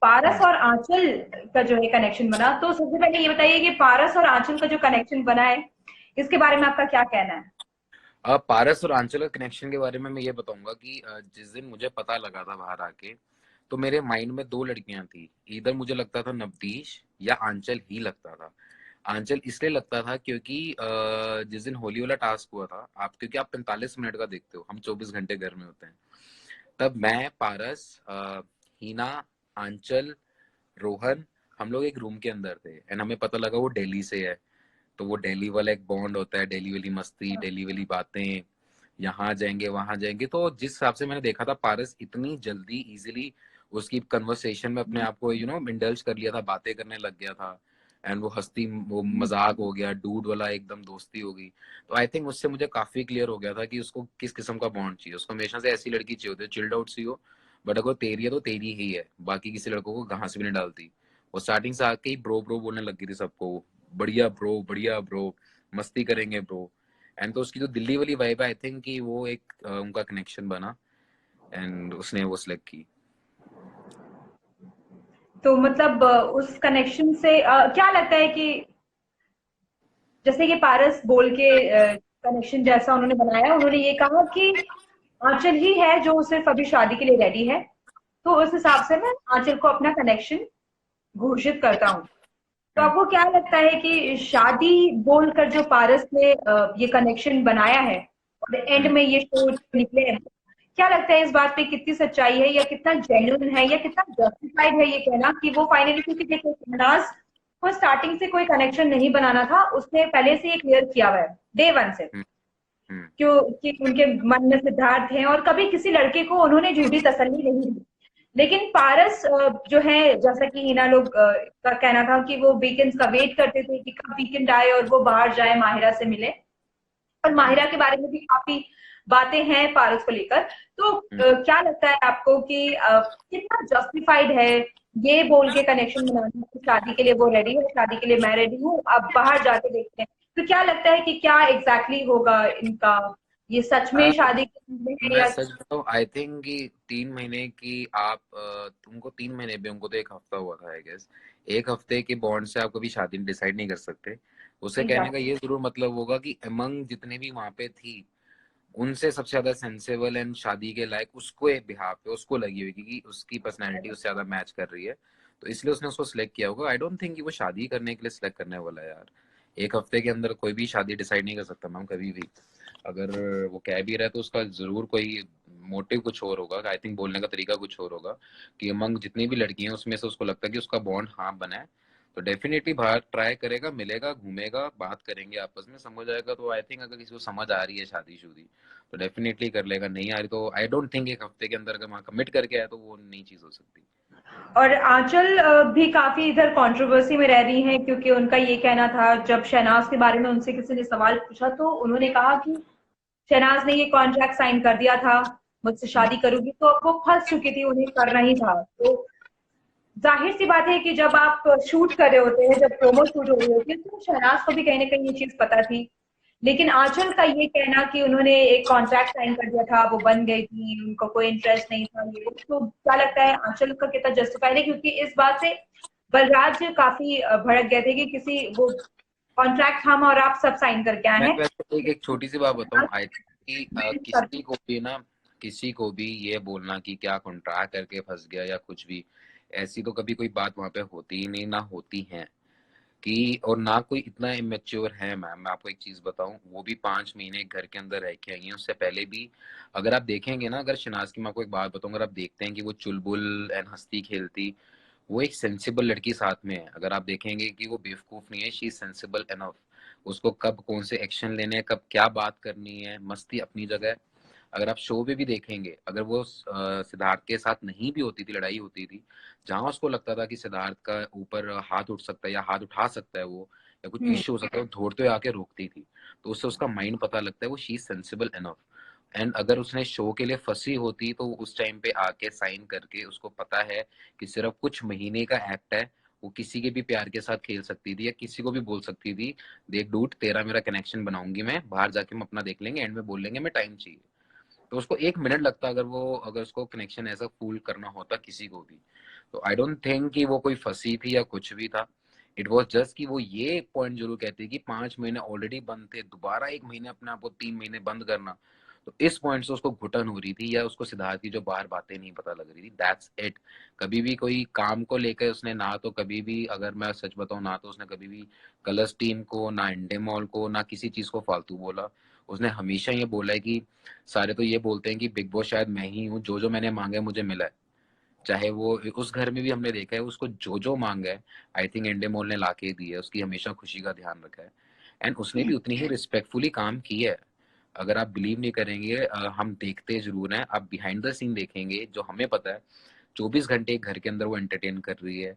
[SPEAKER 1] पारस और आंचल का जो है कनेक्शन बना। तो सबसे पहले ये बताइए कि पारस और आंचल का जो कनेक्शन बना है, इसके बारे में आपका क्या कहना है?
[SPEAKER 2] अब पारस और आंचल का कनेक्शन के बारे में मैं ये बताऊंगा कि जिस दिन मुझे पता लगा था बाहर आके, तो मेरे माइंड में 2 लड़कियां थी। इधर मुझे लगता था नवदीश या आंचल ही लगता था। आंचल इसलिए लगता था क्योंकि जिस दिन होली वाला टास्क हुआ था, आप क्योंकि आप 45 मिनट का देखते हो, हम 24 घंटे घर में होते हैं, तब मैं, पारस, हीना, आंचल, रोहन, हम लोग एक रूम के अंदर थे एंड हमें पता लगा वो दिल्ली से है। तो वो दिल्ली वाला एक बॉन्ड होता है, दिल्ली वाली मस्ती, दिल्ली वाली बातें, यहाँ जाएंगे वहां जाएंगे। तो जिस हिसाब से मैंने देखा था, पारस इतनी जल्दी इजीली उसकी कन्वर्सेशन में अपने आप को इंडल्ज कर लिया था, बातें करने लग गया था एंड वो हंसती, वो मजाक हो गया, डूड वाला एकदम दोस्ती हो गई। तो आई थिंक उससे मुझे काफी क्लियर हो गया था कि उसको किस किस्म का बॉन्ड चाहिए। उसको हमेशा से ऐसी लड़की चाहिए होती है, चिल्ड आउट सी हो, बट अगर तेरी है तो तेरी ही है, बाकी किसी लड़कों को घास भी नहीं डालती। वो स्टार्टिंग से आके ही ब्रो ब्रो बोलने लग गई थी सबको, बढ़िया ब्रो, मस्ती करेंगे ब्रो। एंड तो उसकी जो दिल्ली वाली वाइब है, आई थिंक कि वो एक उनका कनेक्शन बना एंड उसने वो सिलेक्ट की।
[SPEAKER 1] तो मतलब उस कनेक्शन से क्या लगता है कि जैसे कि पारस बोल के कनेक्शन जैसा उन्होंने बनाया, उन्होंने ये कहा कि आंचल ही है जो सिर्फ अभी शादी के लिए रेडी है, तो उस हिसाब से मैं आंचल को अपना कनेक्शन घोषित करता हूँ। तो
[SPEAKER 2] हम्म।
[SPEAKER 1] आपको क्या लगता है कि शादी बोलकर जो पारस ने ये कनेक्शन बनाया है, और एंड में ये शो निकले। क्या लगता है इस बात पे कितनी सच्चाई है, या कितना जेन्युइन है, या कितना जस्टिफाइड है ये कहना कि वो फाइनली, क्योंकि देखो शहनाज को स्टार्टिंग से कोई कनेक्शन नहीं बनाना था, उसने पहले से ये क्लियर किया हुआ है डे वन से,
[SPEAKER 2] हम्म। हम्म।
[SPEAKER 1] क्यों कि उनके मन में सिद्धार्थ हैं और कभी किसी लड़के को उन्होंने झूठी तसल्ली नहीं दी। लेकिन पारस जो है, जैसा कि हिना लोग का कहना था कि वो वीकेंड्स का वेट करते थे कि कब वीकेंड आए और वो बाहर जाए, माहिरा से मिले। और
[SPEAKER 2] हम्म।
[SPEAKER 1] माहिरा के बारे में भी काफी बातें हैं पारस को लेकर। तो
[SPEAKER 2] हम्म।
[SPEAKER 1] क्या लगता है आपको कि कितना जस्टिफाइड है ये बोल के कनेक्शन बनाना कि शादी के लिए वो रेडी है, शादी के लिए मैं रेडी हूँ, अब बाहर जाके देखते हैं। तो क्या लगता है कि क्या एग्जैक्टली होगा इनका, ये सच में शादी के लिए है
[SPEAKER 2] मैं
[SPEAKER 1] या?
[SPEAKER 2] सच बताऊं, आई थिंक कि 3 महीने की आप तुमको 3 महीने भी, उनको तो 1 हफ्ता हुआ था आई गेस। 1 हफ्ते के बॉन्ड से आप कभी शादी डिसाइड नहीं कर सकते। उसे कहने का
[SPEAKER 1] एग्जैक्टली।
[SPEAKER 2] ये जरूर मतलब होगा कि अमंग जितने भी वहां पे थी, उनसे सबसे ज्यादा सेंसेबल एंड शादी के लायक उसको एक बिहार पे उसको लगी हुई, क्योंकि उसकी पर्सनैलिटी उससे ज्यादा मैच कर रही है। तो इसलिए उसने उसको सिलेक्ट किया होगा। आई डोंट थिंक कि वो शादी करने के लिए सिलेक्ट करने वाला है यार। 1 हफ्ते के अंदर कोई भी शादी डिसाइड नहीं कर सकता मैम, कभी भी। अगर वो कह भी रहा है तो उसका जरूर कोई मोटिव कुछ और होगा। आई थिंक बोलने का तरीका कुछ और होगा कि अमंग जितनी भी लड़की हैं उसमें से उसको लगता है कि उसका बॉन्ड हाँ बना है, तो डेफिनेटली बाहर ट्राई करेगा, मिलेगा, घूमेगा, बात करेंगे आपस में, समझ आएगा। तो आई थिंक अगर किसी को समझ आ रही है शादी शुदी तो डेफिनेटली कर लेगा, नहीं आ रही तो आई डोंट थिंक 1 हफ्ते के अंदर अगर वहाँ कमिट करके आया तो वो नई चीज हो सकती।
[SPEAKER 1] और आंचल भी काफी इधर कंट्रोवर्सी में रह रही हैं, क्योंकि उनका ये कहना था, जब शहनाज के बारे में उनसे किसी ने सवाल पूछा तो उन्होंने कहा कि शहनाज ने ये कॉन्ट्रैक्ट साइन कर दिया था, मुझसे
[SPEAKER 2] हम्म।
[SPEAKER 1] शादी करोगी, तो अब वो फंस चुकी थी, उन्हें करना ही था। तो जाहिर सी बात है कि जब आप शूट कर रहे होते हैं, जब प्रोमो शूट हो रही होती है, तो शहनाज को भी कहीं ना कहीं ये चीज पता थी। लेकिन आंचल का ये कहना कि उन्होंने एक कॉन्ट्रैक्ट साइन कर दिया था, वो बन गई थी, उनको कोई इंटरेस्ट नहीं था, ये वो, तो क्या लगता है आंचल का कितना जस्टिफाइड है? क्योंकि इस बात से बलराज काफी भड़क गए थे कि किसी वो कॉन्ट्रैक्ट हम और आप सब साइन करके आए
[SPEAKER 2] मैं
[SPEAKER 1] हैं।
[SPEAKER 2] वैसे एक एक छोटी सी बात बताऊं, आई थिंक कि किसी को भी ना, किसी को भी ये बोलना कि क्या कॉन्ट्रैक्ट करके फंस गया या कुछ भी, ऐसी तो कभी कोई बात वहां पे होती ही नहीं, ना होती है कि, और ना कोई इतना इमेच्योर है। मैम मैं आपको एक चीज बताऊं, वो भी 5 महीने घर के अंदर रह के आई हैं। उससे पहले भी अगर आप देखेंगे ना, अगर शनाज की, मैं आपको एक बात बताऊं, अगर आप देखते हैं कि वो चुलबुल एंड हंसती खेलती, वो एक सेंसिबल लड़की साथ में है। अगर आप देखेंगे कि वो बेवकूफ नहीं है, शी इज सेंसिबल एनफ। उसको कब कौन से एक्शन लेने हैं, कब क्या बात करनी है, मस्ती अपनी जगह है। अगर आप शो में भी देखेंगे, अगर वो सिद्धार्थ के साथ नहीं भी होती थी, लड़ाई होती थी, जहां उसको लगता था कि सिद्धार्थ का ऊपर हाथ उठ सकता है या हाथ उठा सकता है वो, या कुछ
[SPEAKER 1] हम्म।
[SPEAKER 2] इश्यू हो सकता है, वो दौड़ते हुए आके रोकती थी। तो उससे उसका माइंड पता लगता है वो she is sensible enough. And अगर उसने शो के लिए फंसी होती तो उस टाइम पे आके साइन करके, उसको पता है कि सिर्फ कुछ महीने का एक्ट है, वो किसी के भी प्यार के साथ खेल सकती थी या किसी को भी बोल सकती थी, देख डूड तेरा मेरा कनेक्शन बनाऊंगी मैं, बाहर जाके हम अपना देख लेंगे, एंड में बोल लेंगे मैं टाइम चाहिए। तो उसको 1 मिनट लगता अगर वो, अगर उसको कनेक्शन ऐसा फूल करना होता किसी को भी। तो आई डोंट थिंक कि वो कोई फंसी थी या कुछ भी था। इट वॉज जस्ट कि वो ये पॉइंट जरूर कहती कि 5 महीने ऑलरेडी बंद थे, दोबारा 1 महीने अपने आप को 3 महीने बंद करना। तो इस पॉइंट से उसको घुटन हो रही थी, या उसको सिद्धार्थ की जो बाहर बातें नहीं पता लग रही थी, दैट्स इट। कभी भी कोई काम को लेकर उसने ना तो कभी भी, अगर मैं सच बताऊं, ना तो उसने कभी भी कलर्स टीम को, ना इंडेमॉल को, ना किसी चीज को फालतू बोला। उसने हमेशा ये बोला है कि सारे तो ये बोलते हैं कि बिग बॉस शायद मैं ही हूँ, जो जो मैंने मांगा है मुझे मिला है। चाहे वो उस घर में भी हमने देखा है, उसको जो जो मांगा है आई थिंक इंडेमोल ने लाके दी है, उसकी हमेशा खुशी का ध्यान रखा है। एंड उसने भी उतनी ही रिस्पेक्टफुली काम किया है। अगर आप बिलीव नहीं करेंगे, हम देखते जरूर हैं, आप बिहाइंड द सीन देखेंगे जो हमें पता है। 24 घंटे घर के अंदर वो एंटरटेन कर रही है,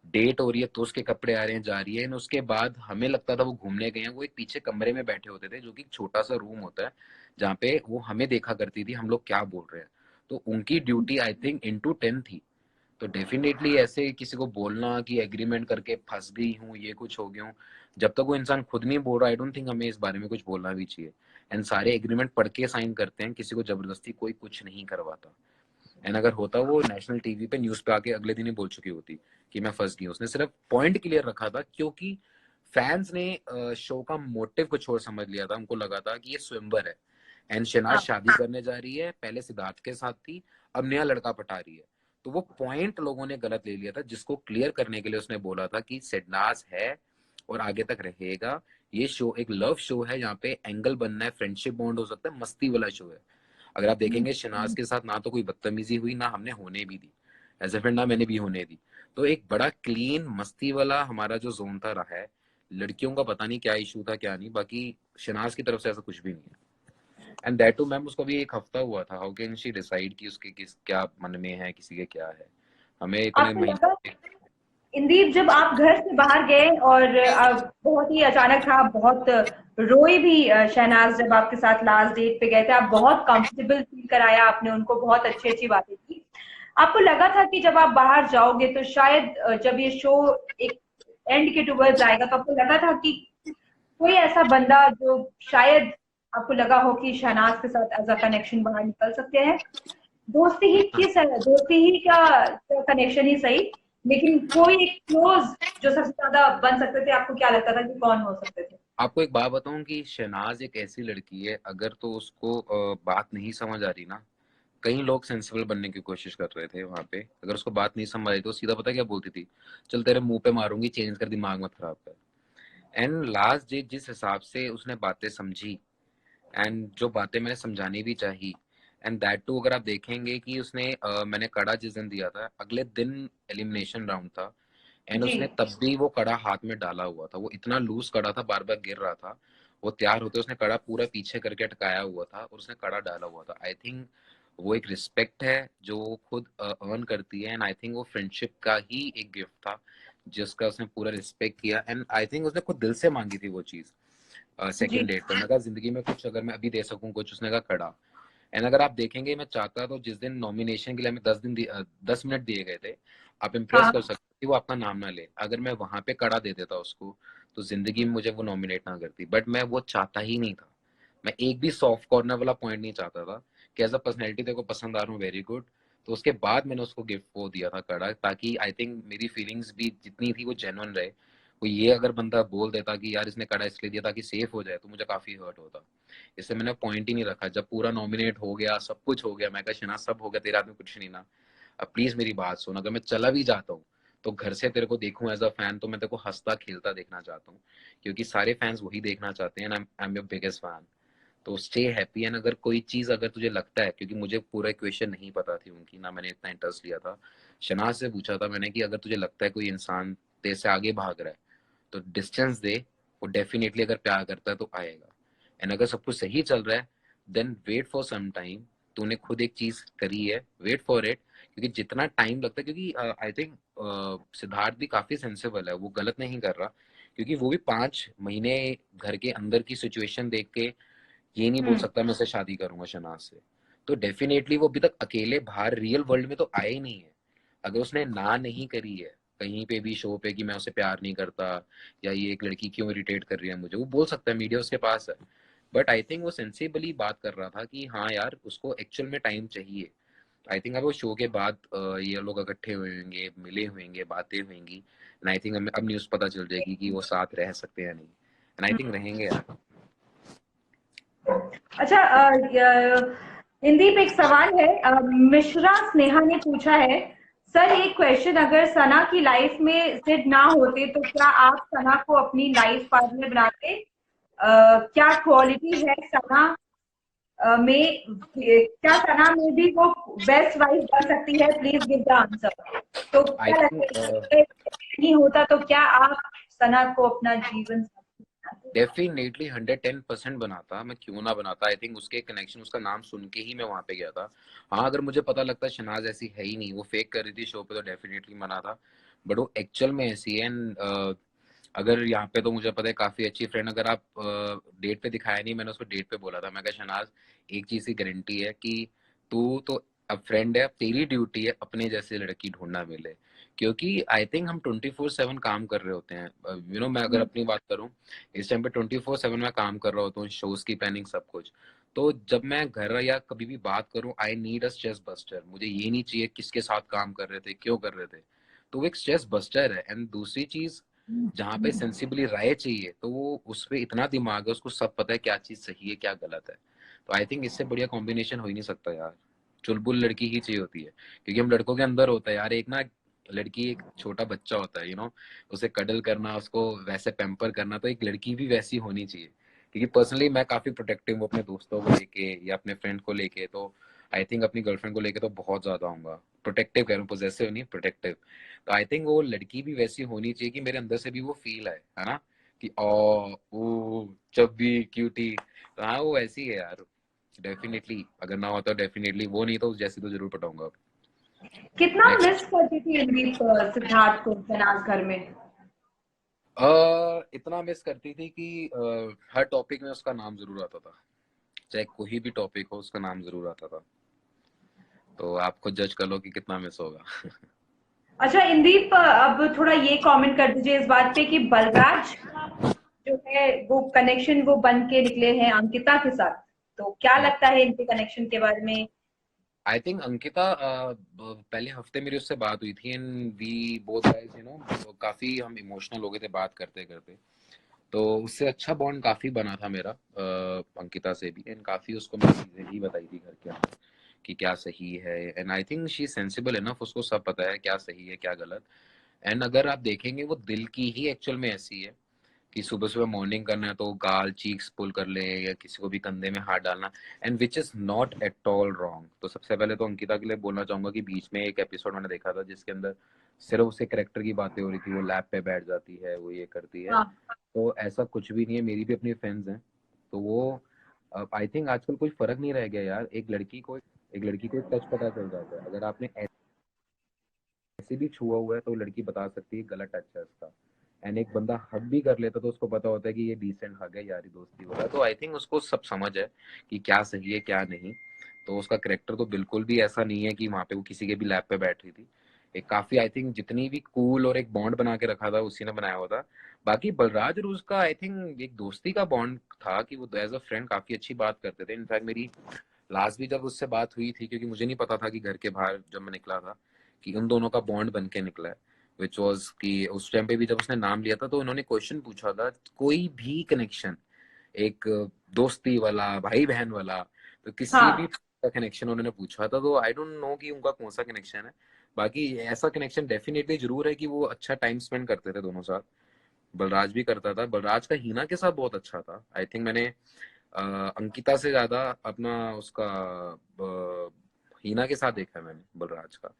[SPEAKER 2] डेट हो रही है तो उसके कपड़े आ रहे हैं, जा रही है। उसके बाद हमें लगता था वो घूमने गए हैं, वो एक पीछे कमरे में बैठे होते थे, जो कि छोटा सा रूम होता है, जहाँ पे वो हमें देखा करती थी हम लोग क्या बोल रहे हैं। तो उनकी ड्यूटी आई थिंक इंटू 10 थी। तो डेफिनेटली ऐसे किसी को बोलना कि एग्रीमेंट करके फंस गई हूँ, ये कुछ हो गया हूँ, जब तक वो इंसान खुद नहीं बोल रहा, आई डोंट थिंक हमें इस बारे में कुछ बोलना भी चाहिए। एंड सारे एग्रीमेंट पढ़ के साइन करते हैं, किसी को जबरदस्ती कोई कुछ नहीं करवाता। एंड अगर होता, वो नेशनल टीवी पे न्यूज पे आके अगले दिन ही बोल चुकी होती कि मैं फंस गई हूँ। उसने सिर्फ पॉइंट क्लियर रखा था, क्योंकि फैंस ने शो का मोटिव कुछ और समझ लिया था। उनको लगा था कि ये स्वयंवर है, एंड शहनाज
[SPEAKER 1] हाँ।
[SPEAKER 2] शादी करने जा रही है, पहले सिद्धार्थ के साथ थी, अब नया लड़का पटा रही है। तो वो पॉइंट लोगों ने गलत ले लिया था, जिसको क्लियर करने के लिए उसने बोला था कि शहनाज है और आगे तक रहेगा, ये शो एक लव शो है, यहाँ पे एंगल बनना है, फ्रेंडशिप बॉन्ड हो सकता है, मस्ती वाला शो है। अगर आप देखेंगे शनाज के साथ ना तो कोई बदतमीजी हुई, ना हमने होने भी दी एज ए फ्रेंड, ना मैंने भी होने दी। तो एक बड़ा क्लीन मस्ती वाला हमारा जो जोन था रहा है। लड़कियों का पता नहीं क्या इशू था क्या नहीं, बाकी शनाज की तरफ से ऐसा कुछ भी नहीं है। एंड दैट टू मैम, उसको भी एक हफ्ता हुआ था, हाउ कैन शी डिसाइड कि उसके किस क्या मन में है, किसी के क्या है। हमें इतने
[SPEAKER 1] आपको लगा
[SPEAKER 2] महीने।
[SPEAKER 1] इंदीप जब आप घर से बाहर गए और बहुत ही अचानक था, आप बहुत रोई भी, शहनाज जब आपके साथ लास्ट डेट पे गए थे, आप बहुत कंफर्टेबल फील कराया आपने उनको, बहुत अच्छी अच्छी बातें की। आपको लगा था कि जब आप बाहर जाओगे तो शायद जब ये शो एक एंड के टुवर्ड्स आएगा तो आपको लगा था कि कोई ऐसा बंदा जो शायद आपको लगा हो कि शहनाज के साथ एज अ कनेक्शन बाहर निकल सकते हैं? दोस्ती ही किस है, दोस्ती ही का कनेक्शन ही सही, लेकिन कोई एक क्लोज जो सबसे ज्यादा बन सकते थे, आपको क्या लगता था कि कौन हो सकते थे?
[SPEAKER 2] आपको एक बात बताऊं कि शहनाज एक ऐसी लड़की है, अगर तो उसको बात नहीं समझ आ रही ना, कई लोग सेंसिबल बनने की कोशिश कर रहे थे वहां पे, अगर उसको बात नहीं समझ आई तो सीधा पता क्या बोलती थी, चल तेरे मुंह पे मारूंगी, चेंज कर, दिमाग मत खराब कर। एंड लास्ट डे जिस हिसाब से उसने बातें समझी, एंड जो बातें मैंने समझानी भी चाहिए, एंड दैट टू अगर आप देखेंगे कि उसने मैंने कड़ा जिस दिन दिया था, अगले दिन एलिमिनेशन राउंड था, एंड
[SPEAKER 1] जी।
[SPEAKER 2] उसने तब भी वो कड़ा हाथ में डाला हुआ था, वो इतना लूज कड़ा था, बार बार गिर रहा था। वो तैयार होते उसने कड़ा पूरा पीछे करके अटकाया हुआ था और उसने कड़ा डाला हुआ था। आई थिंक वो एक रिस्पेक्ट है जो वो खुद अर्न करती है, एंड आई थिंक वो फ्रेंडशिप का ही एक गिफ्ट था जिसका उसने पूरा रिस्पेक्ट किया, एंड आई थिंक उसने खुद दिल से मांगी थी वो चीज।
[SPEAKER 1] जी।
[SPEAKER 2] सेकंड डेट पर मैं कहा जिंदगी में कुछ अगर मैं अभी दे सकूं कुछ, उसने कहा कड़ा। एंड अगर आप देखेंगे, मैं चाहता तो जिस दिन नॉमिनेशन के लिए हमें 10 मिनट दिए गए थे, आप इम्प्रेस कर
[SPEAKER 1] हाँ।
[SPEAKER 2] सकते कि वो अपना नाम ना ले, अगर मैं वहां पे कड़ा दे देता उसको तो जिंदगी में मुझे वो नॉमिनेट ना करती, बट मैं वो चाहता ही नहीं था। मैं एक भी सॉफ्ट कॉर्नर वाला पॉइंट नहीं चाहता था कि एज अ पर्सनैलिटी तेरे को पसंद आ रहा हूँ, वेरी गुड। तो उसके बाद मैंने उसको गिफ्ट वो दिया था कड़ा, ताकि आई थिंक मेरी फीलिंग्स भी जितनी थी वो जेन्युइन रहे। वो ये अगर बंदा बोल देता कि यार इसने कड़ा इसलिए दिया ताकि सेफ हो जाए, तो मुझे काफी हर्ट होता। इससे मैंने पॉइंट ही नहीं रखा। जब पूरा नॉमिनेट हो गया, सब कुछ हो गया, मैं कहा शिना सब हो गया, तेरे हाथ में कुछ नहीं ना, अब प्लीज मेरी बात सुन, अगर मैं चला भी जाता हूँ तो घर से तेरे को देखूं एज अ फैन, तो मैं तेरे को हंसता खेलता देखना चाहता हूँ, क्योंकि सारे फैंस वही देखना चाहते हैं, I am your biggest fan. तो स्टे हैप्पी। एंड अगर कोई चीज अगर तुझे लगता है, क्योंकि मुझे पूरा इक्वेशन नहीं पता थी उनकी, ना मैंने इतना इंटरेस्ट लिया था, शनाज से पूछा था मैंने कि अगर तुझे लगता है कोई इंसान तेरे से आगे भाग रहा है तो डिस्टेंस दे, वो डेफिनेटली अगर प्यार करता है तो आएगा। एंड अगर सब कुछ सही चल रहा है, then wait for some time. तूने खुद एक चीज करी है, वेट फॉर इट, क्योंकि जितना टाइम लगता है, क्योंकि आई थिंक सिद्धार्थ भी काफी सेंसिबल है, वो गलत नहीं कर रहा, क्योंकि वो भी 5 महीने घर के अंदर की सिचुएशन देख के ये नहीं बोल
[SPEAKER 1] हम्म।
[SPEAKER 2] सकता मैं उससे शादी करूंगा शनाज से। तो डेफिनेटली वो अभी तक अकेले बाहर रियल वर्ल्ड में तो आया ही नहीं है। अगर उसने ना नहीं करी है कहीं पे भी शो पे कि मैं उसे प्यार नहीं करता, या ये एक लड़की क्यों इरिटेट कर रही है मुझे, वो बोल सकता है, मीडिया उसके पास है। बट आई थिंक वो सेंसिबली बात कर रहा था कि हाँ यार उसको एक्चुअल में टाइम चाहिए। आई थिंक अब वो शो के बाद ये लोग इकट्ठे हुए होंगे, मिले होंगे, बातें होंगी, एंड आई थिंक अब न्यूज पता चल जाएगी कि वो साथ रह सकते हैं या नहीं, एंड आई थिंक रहेंगे यार।
[SPEAKER 1] अच्छा, इंदीप एक सवाल है, मिश्रा स्नेहा ने पूछा है, सर एक क्वेश्चन, अगर सना की लाइफ में सिड ना होते तो क्या आप सना को अपनी लाइफ पार्टनर बनाते? क्या क्वालिटी है सना में, क्या सना में भी वो बेस्ट वाइफ बन सकती है? Please give the answer. तो
[SPEAKER 2] आई
[SPEAKER 1] क्या लगता
[SPEAKER 2] थिंक
[SPEAKER 1] है नहीं होता तो क्या आप सना को अपना जीवन साथी बनाते?
[SPEAKER 2] डेफिनेटली 110% बनाता, मैं क्यों ना बनाता। आई थिंक उसके कनेक्शन, उसका नाम सुन के ही मैं वहां पे गया था। हाँ अगर मुझे पता लगता शनाज ऐसी है ही नहीं, वो फेक कर रही थी शो पे, तो डेफिनेटली मना था। बट वो एक्चुअल में ऐसी है। एंड अगर यहाँ पे तो मुझे पता है काफी अच्छी फ्रेंड, अगर आप डेट पे दिखाया नहीं, मैंने उसको डेट पे बोला था, मैं कहा शनाज एक चीज की गारंटी है कि तू तो अब फ्रेंड है, अब तेरी ड्यूटी है अपने जैसे लड़की ढूंढना मिले, क्योंकि आई थिंक हम 24/7 काम कर रहे होते हैं। मैं अगर
[SPEAKER 1] हम्म।
[SPEAKER 2] अपनी बात करूं, इस टाइम पे 24/7 में काम कर रहा होता हूँ, शोज की प्लानिंग सब कुछ। तो जब मैं घर या कभी भी बात करूं, I need a stress buster. मुझे ये नहीं चाहिए किसके साथ काम कर रहे थे, क्यों कर रहे थे। तो वो एक स्ट्रेस बस्टर है। एंड दूसरी चीज, जहाँ पे सेंसिबली राय चाहिए, तो वो उस पर इतना दिमाग है, उसको सब पता है क्या चीज सही है क्या गलत है। तो आई थिंक इससे बढ़िया कॉम्बिनेशन हो ही नहीं सकता यार। चुलबुल लड़की ही चाहिए होती है, क्योंकि हम लड़कों के अंदर होता है यार एक ना लड़की एक छोटा बच्चा होता है, उसे कडल करना, उसको वैसे पैम्पर करना, तो एक लड़की भी वैसी होनी चाहिए। क्योंकि पर्सनली मैं काफी प्रोटेक्टिव हूँ अपने दोस्तों को लेके या अपने फ्रेंड को लेके, तो आई थिंक अपनी गर्लफ्रेंड को लेके तो बहुत ज्यादा हूँ प्रोटेक्टिव, कह रहा हूँ, पोजेसिव नहीं, प्रोटेक्टिव। तो आई थिंक वो लड़की भी वैसी होनी चाहिए कि मेरे अंदर से भी वो फील है ना, कि ओ चब्बी क्यूटी, तो हाँ वो ऐसी है यार, डेफिनेटली। अगर ना होता डेफिनेटली वो, नहीं तो उस जैसी तो जरूर पटाऊंगा।
[SPEAKER 1] कितना मिस
[SPEAKER 2] नेक्स्ट।
[SPEAKER 1] करती थी रणदीप सिद्धार्थ को शहनाज घर में?
[SPEAKER 2] इतना मिस करती थी कि हर टॉपिक में उसका नाम जरूर आता था, चाहे कोई भी टॉपिक हो उसका नाम जरूर आता था। तो आप खुद जज कर लो कि कितना मिस होगा।
[SPEAKER 1] अच्छा इंदीप, अब थोड़ा ये कमेंट कर दीजिए इस बात पे कि बलराज का जो है वो कनेक्शन वो बन के निकले हैं अंकिता के साथ, तो क्या लगता है इनके कनेक्शन के बारे में?
[SPEAKER 2] आई थिंक अंकिता, पहले हफ्ते मेरी उससे बात हुई थी एंड वी बोथ गाइस काफी हम इमोशनल हो गए थे बात करते करते। तो उससे अच्छा बॉन्ड काफी बना था मेरा अंकिता से भी, एंड काफी उसको मैंने चीजें भी बताई थी घर के अंदर कि क्या सही है, and I think she sensible enough, उसको सब पता है क्या सही है क्या गलत। एंड अगर आप देखेंगे वो दिल की ही एक्चुअल में ऐसी है कि सुबह सुबह मॉर्निंग करना है तो गाल चीक्स पुल कर ले या किसी को भी कंधे में हाथ डालना, and which is not at all wrong. तो सबसे पहले तो अंकिता के लिए बोलना चाहूंगा कि बीच में एक एपिसोड मैंने देखा था जिसके अंदर सिर्फ उसके करेक्टर की बातें हो रही थी, वो लैब पे बैठ जाती है, वो ये करती है।
[SPEAKER 1] हाँ।
[SPEAKER 2] तो ऐसा कुछ भी नहीं है, मेरी भी अपनी फ्रेंड्स हैं। तो वो आई थिंक आजकल कोई फर्क नहीं रह गया यार, एक लड़की को टच पता चल जाता है, अगर आपने ऐसे भी छुआ हुआ है तो लड़की बता सकती है गलत टच है उसका। एंड एक बंदा हक भी कर लेता तो उसको पता होता है कि ये डिसेंट हक है, यारी दोस्ती वाला। तो आई थिंक उसको सब समझ है कि क्या सही है क्या नहीं। तो उसका करेक्टर तो बिल्कुल भी ऐसा नहीं है कि वहां पे वो किसी के भी लैब पे बैठ रही थी। एक काफी आई थिंक जितनी भी कूल और एक बॉन्ड बना के रखा था उसी ने बनाया हुआ था। बाकी बलराज और उसका आई थिंक एक दोस्ती का बॉन्ड था कि वो एज अ फ्रेंड काफी अच्छी बात करते थे। इनफैक्ट मेरी लास्ट भी जब उससे बात हुई थी, क्योंकि मुझे नहीं पता था कि घर के बाहर जब मैं निकला था कि उन दोनों का बॉन्ड बन के निकला है, विच वॉज कि उस टाइम पे भी जब उसने नाम लिया था तो उन्होंने क्वेश्चन पूछा था कोई भी कनेक्शन, एक दोस्ती वाला भाई बहन वाला, तो किसी भी
[SPEAKER 1] हाँ।
[SPEAKER 2] का कनेक्शन उन्होंने पूछा था। तो आई डोंट नो कि उनका कौन सा कनेक्शन है। बाकी ऐसा कनेक्शन डेफिनेटली जरूर है कि वो अच्छा टाइम स्पेंड करते थे दोनों साथ। बलराज भी करता था, बलराज का हीना के साथ बहुत अच्छा था। आई थिंक मैंने अंकिता से ज्यादा अपना उसका हीना के साथ देखा है मैंने बलराज का।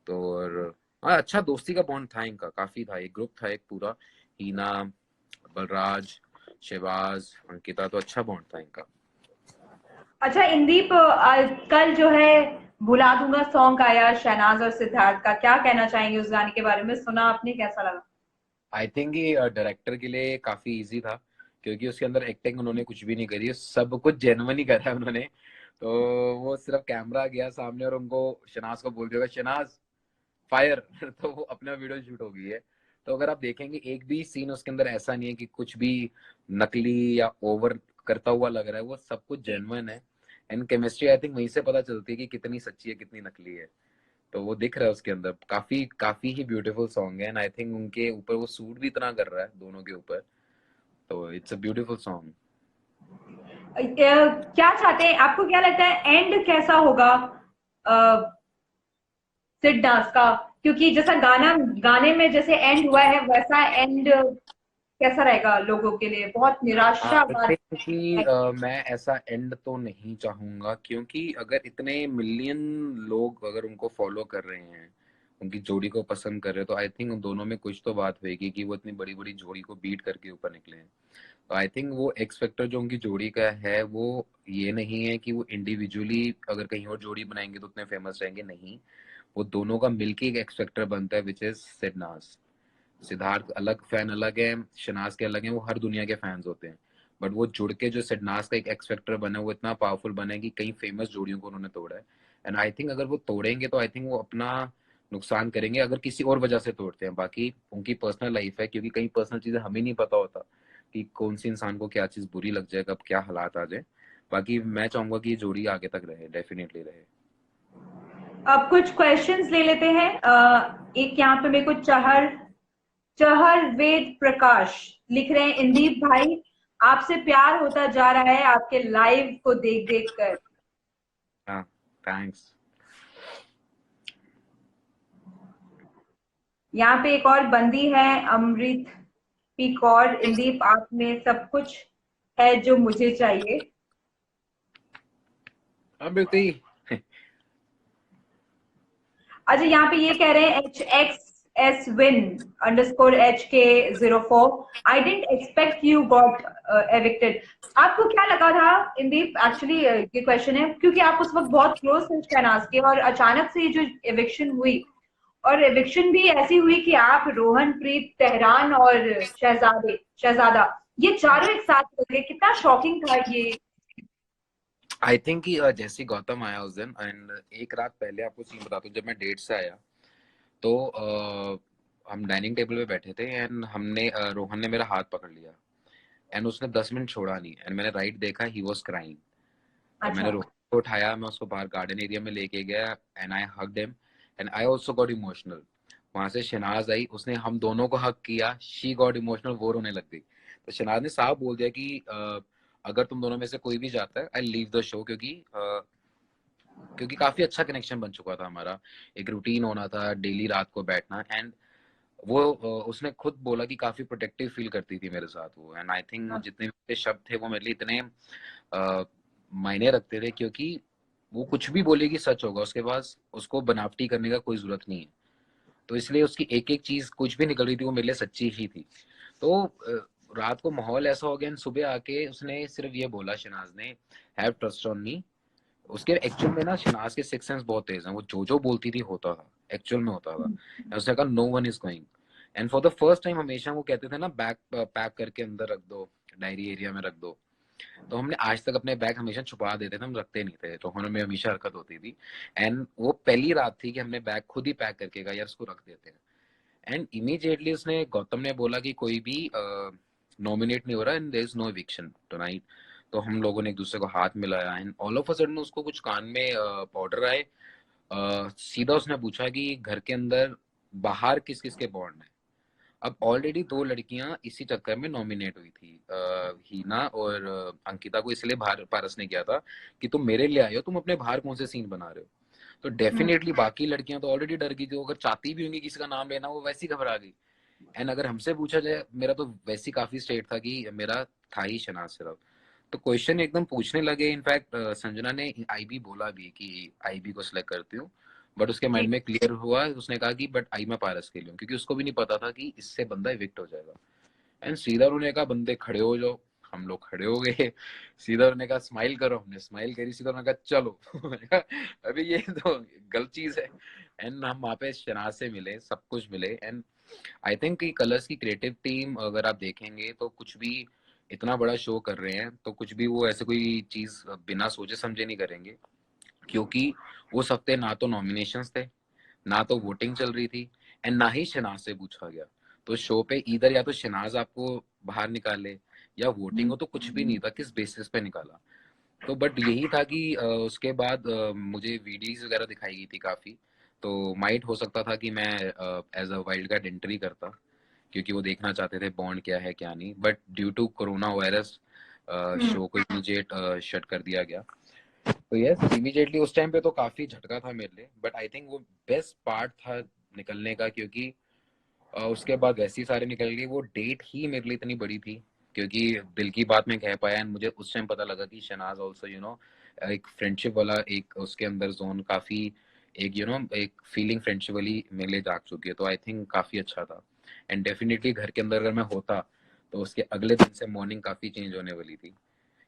[SPEAKER 2] तो और हाँ, अच्छा दोस्ती का बॉन्ड था इनका, काफी था, एक ग्रुप था एक पूरा, हीना, बलराज, शिवाज, अंकिता, तो अच्छा बॉन्ड था इनका।
[SPEAKER 1] अच्छा इंदीप, कल जो है भुला दूंगा सॉन्ग आया शहनाज और सिद्धार्थ का, क्या कहना चाहेंगे उस गाने के बारे में? सुना आपने, कैसा लगा?
[SPEAKER 2] आई थिंक ये डायरेक्टर के लिए काफी इजी था, क्योंकि उसके अंदर एक्टिंग उन्होंने कुछ भी नहीं करी है, सब कुछ जेन्युइन ही करा है उन्होंने। तो वो सिर्फ कैमरा गया सामने और उनको शनाज को बोल दिया शनाज फायर तो वो अपना वीडियो शूट हो गई है। तो अगर आप देखेंगे एक भी सीन उसके अंदर ऐसा नहीं है कि कुछ भी नकली या ओवर करता हुआ लग रहा है, वो सब कुछ जेन्युइन है। एंड केमिस्ट्री आई थिंक वहीं से पता चलती है कि कितनी सच्ची है कितनी नकली है। तो वो दिख रहा है उसके अंदर, काफी काफी ही ब्यूटीफुल सॉन्ग है, एंड आई थिंक उनके ऊपर वो सूट भी इतना कर रहा है दोनों के ऊपर। तो इट्स अ ब्यूटीफुल सॉन्ग।
[SPEAKER 1] क्या चाहते हैं, आपको क्या लगता है एंड कैसा होगा सिड डांस का? क्योंकि जैसा गाने में जैसे एंड हुआ है वैसा एंड कैसा रहेगा लोगों के लिए? बहुत
[SPEAKER 2] आई
[SPEAKER 1] निराशावाद
[SPEAKER 2] थिंक कि
[SPEAKER 1] है।
[SPEAKER 2] मैं ऐसा एंड तो नहीं चाहूंगा, क्योंकि अगर इतने मिलियन लोग अगर उनको फॉलो कर रहे हैं, उनकी जोड़ी को पसंद कर रहे हैं, तो आई थिंक उन दोनों में कुछ तो बात होगी कि वो इतनी बड़ी बड़ी जोड़ी को बीट करके ऊपर निकले हैं। तो आई थिंक वो एक्स फैक्टर जो उनकी जोड़ी का है वो ये नहीं है कि वो इंडिविजुअली अगर कहीं और जोड़ी बनाएंगे तो उतने फेमस रहेंगे, नहीं। वो दोनों का मिलके एक एक्स फैक्टर बनता है, विच इज सिडनास। सिद्धार्थ अलग फैन अलग है, शनाज के अलग है, वो हर दुनिया के फैंस होते हैं। बट वो जुड़ के जो सिडनास का एक एक्स फैक्टर बना है वो इतना पावरफुल बना है कि कई फेमस जोड़ियों को उन्होंने तोड़ा है। एंड आई थिंक अगर वो तोड़ेंगे तो आई थिंक वो अपना नुकसान करेंगे अगर किसी और वजह से तोड़ते हैं। बाकी उनकी पर्सनल लाइफ है, क्योंकि कई पर्सनल चीजें हमें नहीं पता होता कि कौन सी इंसान को क्या चीज बुरी लग जाए, कब क्या हालात आ जाए। बाकी मैं चाहूंगा कि ये जोड़ी आगे तक रहे, डेफिनेटली रहे।
[SPEAKER 1] अब कुछ क्वेश्चंस ले लेते हैं। एक यहाँ पे मेरे को चहर चहर वेद प्रकाश लिख रहे हैं, इंदीप भाई आपसे प्यार होता जा रहा है आपके लाइव को देख देख कर।
[SPEAKER 2] हाँ, थैंक्स।
[SPEAKER 1] यहाँ पे एक और बंदी है, अमृत पी कौर। इंदीप, आप में सब कुछ है जो मुझे चाहिए।
[SPEAKER 2] अमृति।
[SPEAKER 1] अच्छा, यहाँ पे ये कह रहे हैं HXSWin_HK04, I didn't expect you got evicted. आपको क्या लगा था इंदीप? एक्चुअली ये क्वेश्चन है क्योंकि आप उस वक्त बहुत क्लोज थे शहनाज के, और अचानक से ये जो एविक्शन हुई, और एविक्शन भी ऐसी हुई कि आप, रोहन, प्रीत, तेहरान और शहजादा, ये चारों एक साथ चल गए। कितना शॉकिंग था ये।
[SPEAKER 2] आई थिंक कि जैसे गौतम आया उस दिन, एंड एक रात पहले आपको सीन बताता हूँ, जब मैं डेट से आया तो हम डाइनिंग टेबल पे बैठे थे एंड हमने रोहन ने मेरा हाथ पकड़ लिया एंड उसने 10 मिनट छोड़ा नहीं एंड मैंने राइट देखा, ही वॉज क्राइंग। और मैंने
[SPEAKER 1] अच्छा।
[SPEAKER 2] रोहन को उठाया, मैं उसको बाहर गार्डन एरिया में लेके गया and I hugged him and I also got emotional. वहां से शनाज आई, उसने हम दोनों को हक किया, शी गॉट इमोशनल, वो रोने लग गई। तो शनाज ने साफ बोल दिया कि अगर तुम दोनों में से कोई भी जाता है, आई लीव द शो, क्योंकि काफी अच्छा कनेक्शन बन चुका था हमारा, एक रूटीन होना था डेली रात को बैठना। एंड वो उसने खुद बोला कि काफी प्रोटेक्टिव फील करती थी मेरे साथ वो। एंड आई थिंक जितने भी उसके शब्द थे वो मेरे लिए इतने मायने रखते थे, क्योंकि वो कुछ भी बोलेगी सच होगा, उसके पास उसको बनावटी करने का कोई जरूरत नहीं है। तो इसलिए उसकी एक एक चीज कुछ भी निकल रही थी वो मेरे लिए सच्ची ही थी। तो रात को माहौल ऐसा हो गया, सुबह आके उसने सिर्फ ये बोला, शनाज ने, हैव ट्रस्ट ऑन मी। उसके एक्चुअल में ना शनाज के सिक्स सेंस बहुत तेज हैं, वो जो बोलती थी होता था, एक्चुअल में होता था। उसने कहा no one is going. And for the first time हमेशा वो कहते थे ना, बैग पैक करके अंदर रख दो, डायरी एरिया में रख दो। तो हमने आज तक अपने बैग हमेशा छुपा देते थे, हम रखते नहीं थे, तो हमें हमेशा हरकत होती थी। एंड वो पहली रात थी कि हमने बैग खुद ही पैक करके गया, यार इसको रख देते हैं। एंड इमीडिएटली उसने, गौतम ने बोला कि कोई भी नॉमिनेट नहीं हो रहा and there is no eviction tonight. तो हम लोगों ने एक दूसरे को हाथ मिलाया and all of a sudden उसको कुछ कान में पाउडर आए। सीधा उसने पूछा कि घर के अंदर बाहर किस किस के बॉन्ड है। अब ऑलरेडी दो लड़कियां इसी चक्कर में नॉमिनेट हुई थी, हीना और अंकिता को इसलिए बाहर पारस ने किया था कि तुम मेरे लिए आए हो, तुम अपने बाहर कौन से सीन बना रहे हो। तो डेफिनेटली बाकी लड़कियां तो ऑलरेडी डर गई थी, अगर चाहती भी होंगी किसी का नाम लेना, वो वैसी घबरा गई। एंड अगर हमसे पूछा जाए, मेरा तो वैसी काफी स्टेट था कि मेरा था ही शनाज सिर्फ। तो क्वेश्चन एकदम पूछने लगे, इनफैक्ट संजना ने आईबी बोला भी कि आईबी को सिलेक्ट करती हूँ, बट उसके
[SPEAKER 1] जी।
[SPEAKER 2] माइंड में क्लियर हुआ, उसने कहा कि बट आई मैं पारस के लिए हूँ, क्योंकि उसको भी नहीं पता था कि इससे बंदा इविक्ट हो जाएगा। एंड सीधा उन्होंने कहा बंदे खड़े हो जाओ, हम लोग खड़े हो गए। सीधा उन्होंने कहा स्माइल करो, हमने स्माइल करी, सीधा उन्होंने कहा चलो। मैंने कहा अभी ये तो गलत चीज है। एंड हम वहाँ पे शनाज से मिले, सब कुछ मिले। एंड आई थिंक कि कलर्स की क्रिएटिव टीम अगर आप देखेंगे तो कुछ भी, इतना बड़ा शो कर रहे हैं तो कुछ भी वो ऐसे कोई चीज बिना सोचे समझे नहीं करेंगे, क्योंकि उस हफ्ते ना तो नॉमिनेशंस थे, ना तो वोटिंग चल रही थी, एंड ना ही शनाज से पूछा गया। तो शो पे इधर या तो शनाज आपको बाहर निकाले या वोटिंग हो, तो कुछ भी नहीं था, किस बेसिस पे निकाला। तो बट यही था कि उसके बाद मुझे वीडियोस वगैरह दिखाई गई थी काफी। तो माइट हो सकता था कि मैं as a wild card entry करता, क्योंकि वो देखना चाहते थे बॉन्ड क्या है क्या नहीं, but due to corona virus show को इमीडिएट शट कर दिया गया। तो यस, इमीडिएटली उस टाइम पे तो काफी झटका था मेरे लिए, बट आई थिंक वो बेस्ट पार्ट था निकलने का, क्योंकि उसके बाद वैसे ही सारे निकल गए। वो डेट ही मेरे लिए इतनी बड़ी थी, क्योंकि दिल की बात मैं कह पाया एंड मुझे उस टाइम पता लगा कि शनाज ऑल्सो एक फ्रेंडशिप वाला एक उसके अंदर जोन काफी, एक एक फीलिंग फ्रेंडशिप वाली मेरे लिए जाग चुकी है। तो आई थिंक काफी अच्छा था। एंड डेफिनेटली घर के अंदर अगर मैं होता तो उसके अगले दिन से मॉर्निंग काफी चेंज होने वाली थी।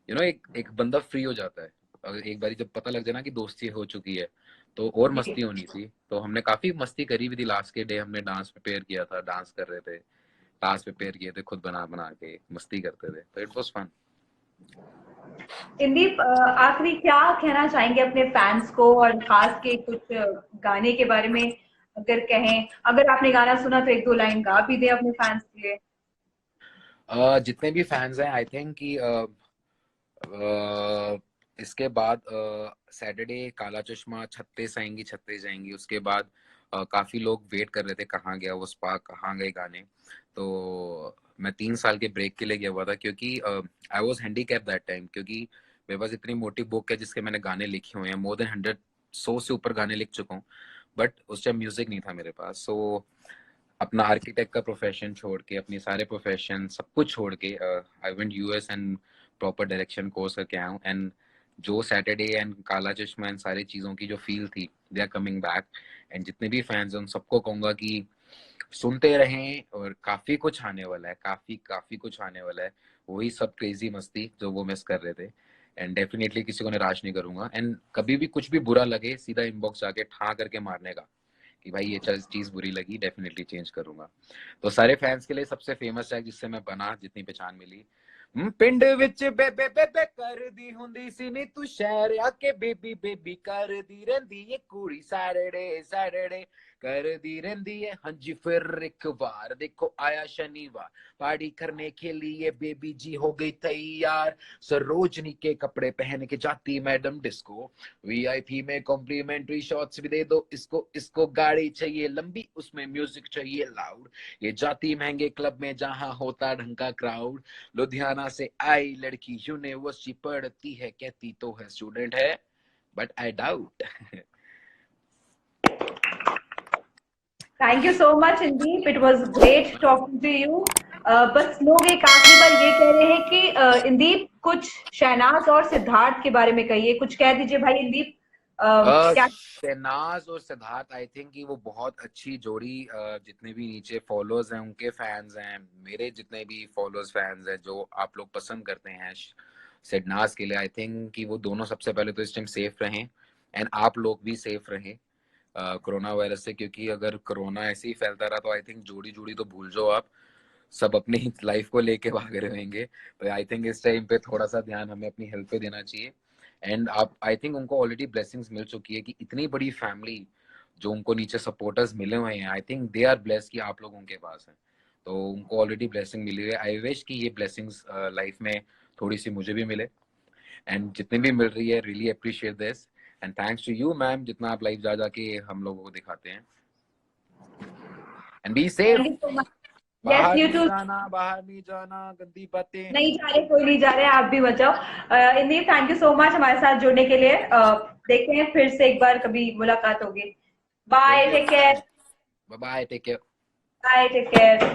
[SPEAKER 2] एक एक बंदा फ्री हो जाता है, अगर एक बारी जब पता लग जाए ना कि दोस्ती हो चुकी है, तो और
[SPEAKER 1] जी।
[SPEAKER 2] मस्ती होनी थी। तो हमने काफी मस्ती करी भी थी, लास्ट के डे हमने डांस प्रिपेयर किया था, डांस कर रहे थे, टास्क प्रिपेयर किए थे खुद बना बना के, मस्ती करते थे, तो इट वाज फन।
[SPEAKER 1] इंदीप, आखिरी क्या कहना चाहेंगे अपने फैंस को, और खास के कुछ गाने के बारे में अगर कहें? अगर आपने गाना सुना तो एक दो लाइन गा भी दे अपने फैंस के लिए।
[SPEAKER 2] जितने भी फैंस हैं, आई थिंक कि इसके बाद सैटरडे काला चश्मा, छत्तीस आएंगी छत्तीस जाएंगी, उसके बाद काफी लोग वेट कर रहे थे कहाँ गया वो स्पार्क, कहाँ गए गाने। तो मैं 3 साल के ब्रेक के लिए गया हुआ था, क्योंकि I was handicap that time, क्योंकि मेरे पास इतनी मोटी बुक है जिसके मैंने गाने लिखे हुए हैं, मोर देन 100, 100 से ऊपर गाने लिख चुका हूँ, बट उस टाइम म्यूजिक नहीं था मेरे पास। सो अपना आर्किटेक्ट का प्रोफेशन छोड़ के, अपने सारे प्रोफेशन सब कुछ छोड़ के I went US and proper direction course करके आया हूँ। एंड जो सैटरडे एंड काला चश्मा एंड सारी चीज़ों की जो फील थी, they are coming back. And जितने भी फैंस हैं उन सबको कहूँगा कि सुनते रहें, और काफ़ी कुछ आने वाला है, काफ़ी काफ़ी कुछ आने वाला है। वही सब क्रेजी मस्ती जो वो मिस कर रहे थे। एंड डेफिनेटली किसी को निराश नहीं करूंगा। एंड कभी भी कुछ भी बुरा लगे, सीधा इनबॉक्स जाके ठा करके मारने का कि भाई ये चीज बुरी लगी, डेफिनेटली चेंज करूंगा। तो सारे फैंस के लिए सबसे फेमस है जिससे मैं बना, जितनी पहचान मिली, पिंड विच बेबे बेबे कर दी हुंदी सी नी तू, शहर आके बेबी बेबी कर दी रहिंदी ये कुड़ी, सैटरडे सैटरडे कर दी रहिंदी है। हाँ जी फिर एक बार देखो आया शनिवार, पार्टी करने के लिए बेबी जी हो गई तैयार, सरोजनी के कपड़े पहन के जाती मैडम डिस्को, वीआईपी में कॉम्प्लीमेंट्री शॉट्स भी दे दो इसको, इसको गाड़ी चाहिए लंबी उसमें म्यूजिक चाहिए लाउड, ये जाती महंगे क्लब में जहां होता ढंग का क्राउड, लुधियाना से आई लड़की यूनिवर्सिटी पढ़ती है, कहती तो है स्टूडेंट है, but I doubt.
[SPEAKER 1] Thank you so much Indeep, it was great talking to you. बस लोग एक आखिरी बार ये कह रहे हैं कि इंदीप कुछ शहनाज और सिद्धार्थ के बारे में कहिए, कुछ कह दीजिए भाई इंदीप। क्या
[SPEAKER 2] शहनाज और सिद्धार्थ, आई थिंक कि वो बहुत अच्छी जोड़ी, जितने भी नीचे फॉलोअर्स हैं उनके फैंस हैं, मेरे जितने भी फॉलोअर्स फैंस हैं जो आप लोग पसंद करते हैं शहनाज के लिए, आई थिंक कि वो दोनों सबसे पहले तो इस टाइम सेफ रहें, एंड आप लोग भी सेफ रहें कोरोना वायरस से, क्योंकि अगर कोरोना ऐसे ही फैलता रहा तो आई थिंक जोड़ी जोड़ी तो भूल जाओ आप, सब अपनी लाइफ को लेके भाग रहेंगे। तो आई थिंक इस टाइम पे थोड़ा सा ध्यान हमें अपनी हेल्थ पे देना चाहिए। एंड आप, आई थिंक उनको ऑलरेडी ब्लेसिंग्स मिल चुकी है कि इतनी बड़ी फैमिली जो उनको नीचे सपोर्टर्स मिले हुए हैं, I think they are blessed कि आप लोग उनके पास हैं, तो उनको ऑलरेडी ब्लेसिंग मिली है। आई विश कि ये ब्लेसिंग्स लाइफ में थोड़ी सी मुझे भी मिले, एंड जितनी भी मिल रही है really appreciate this, and thanks to you ma'am, जितना आप लाइव जा जाके हम लोगों को दिखाते हैं। And be safe,
[SPEAKER 1] thank you so much. Yes
[SPEAKER 2] बाहर
[SPEAKER 1] यू
[SPEAKER 2] नहीं
[SPEAKER 1] टू।
[SPEAKER 2] जाना, बाहर नहीं जाना, गंदी बातें।
[SPEAKER 1] नहीं जा रहे, कोई नहीं जा रहे, आप भी बचाओ। Indeep thank you so much हमारे साथ जुड़ने के लिए। देखते हैं फिर से एक बार कभी मुलाकात होगी। Bye,
[SPEAKER 2] okay
[SPEAKER 1] take care.
[SPEAKER 2] Bye bye, take care.
[SPEAKER 1] Bye, take care.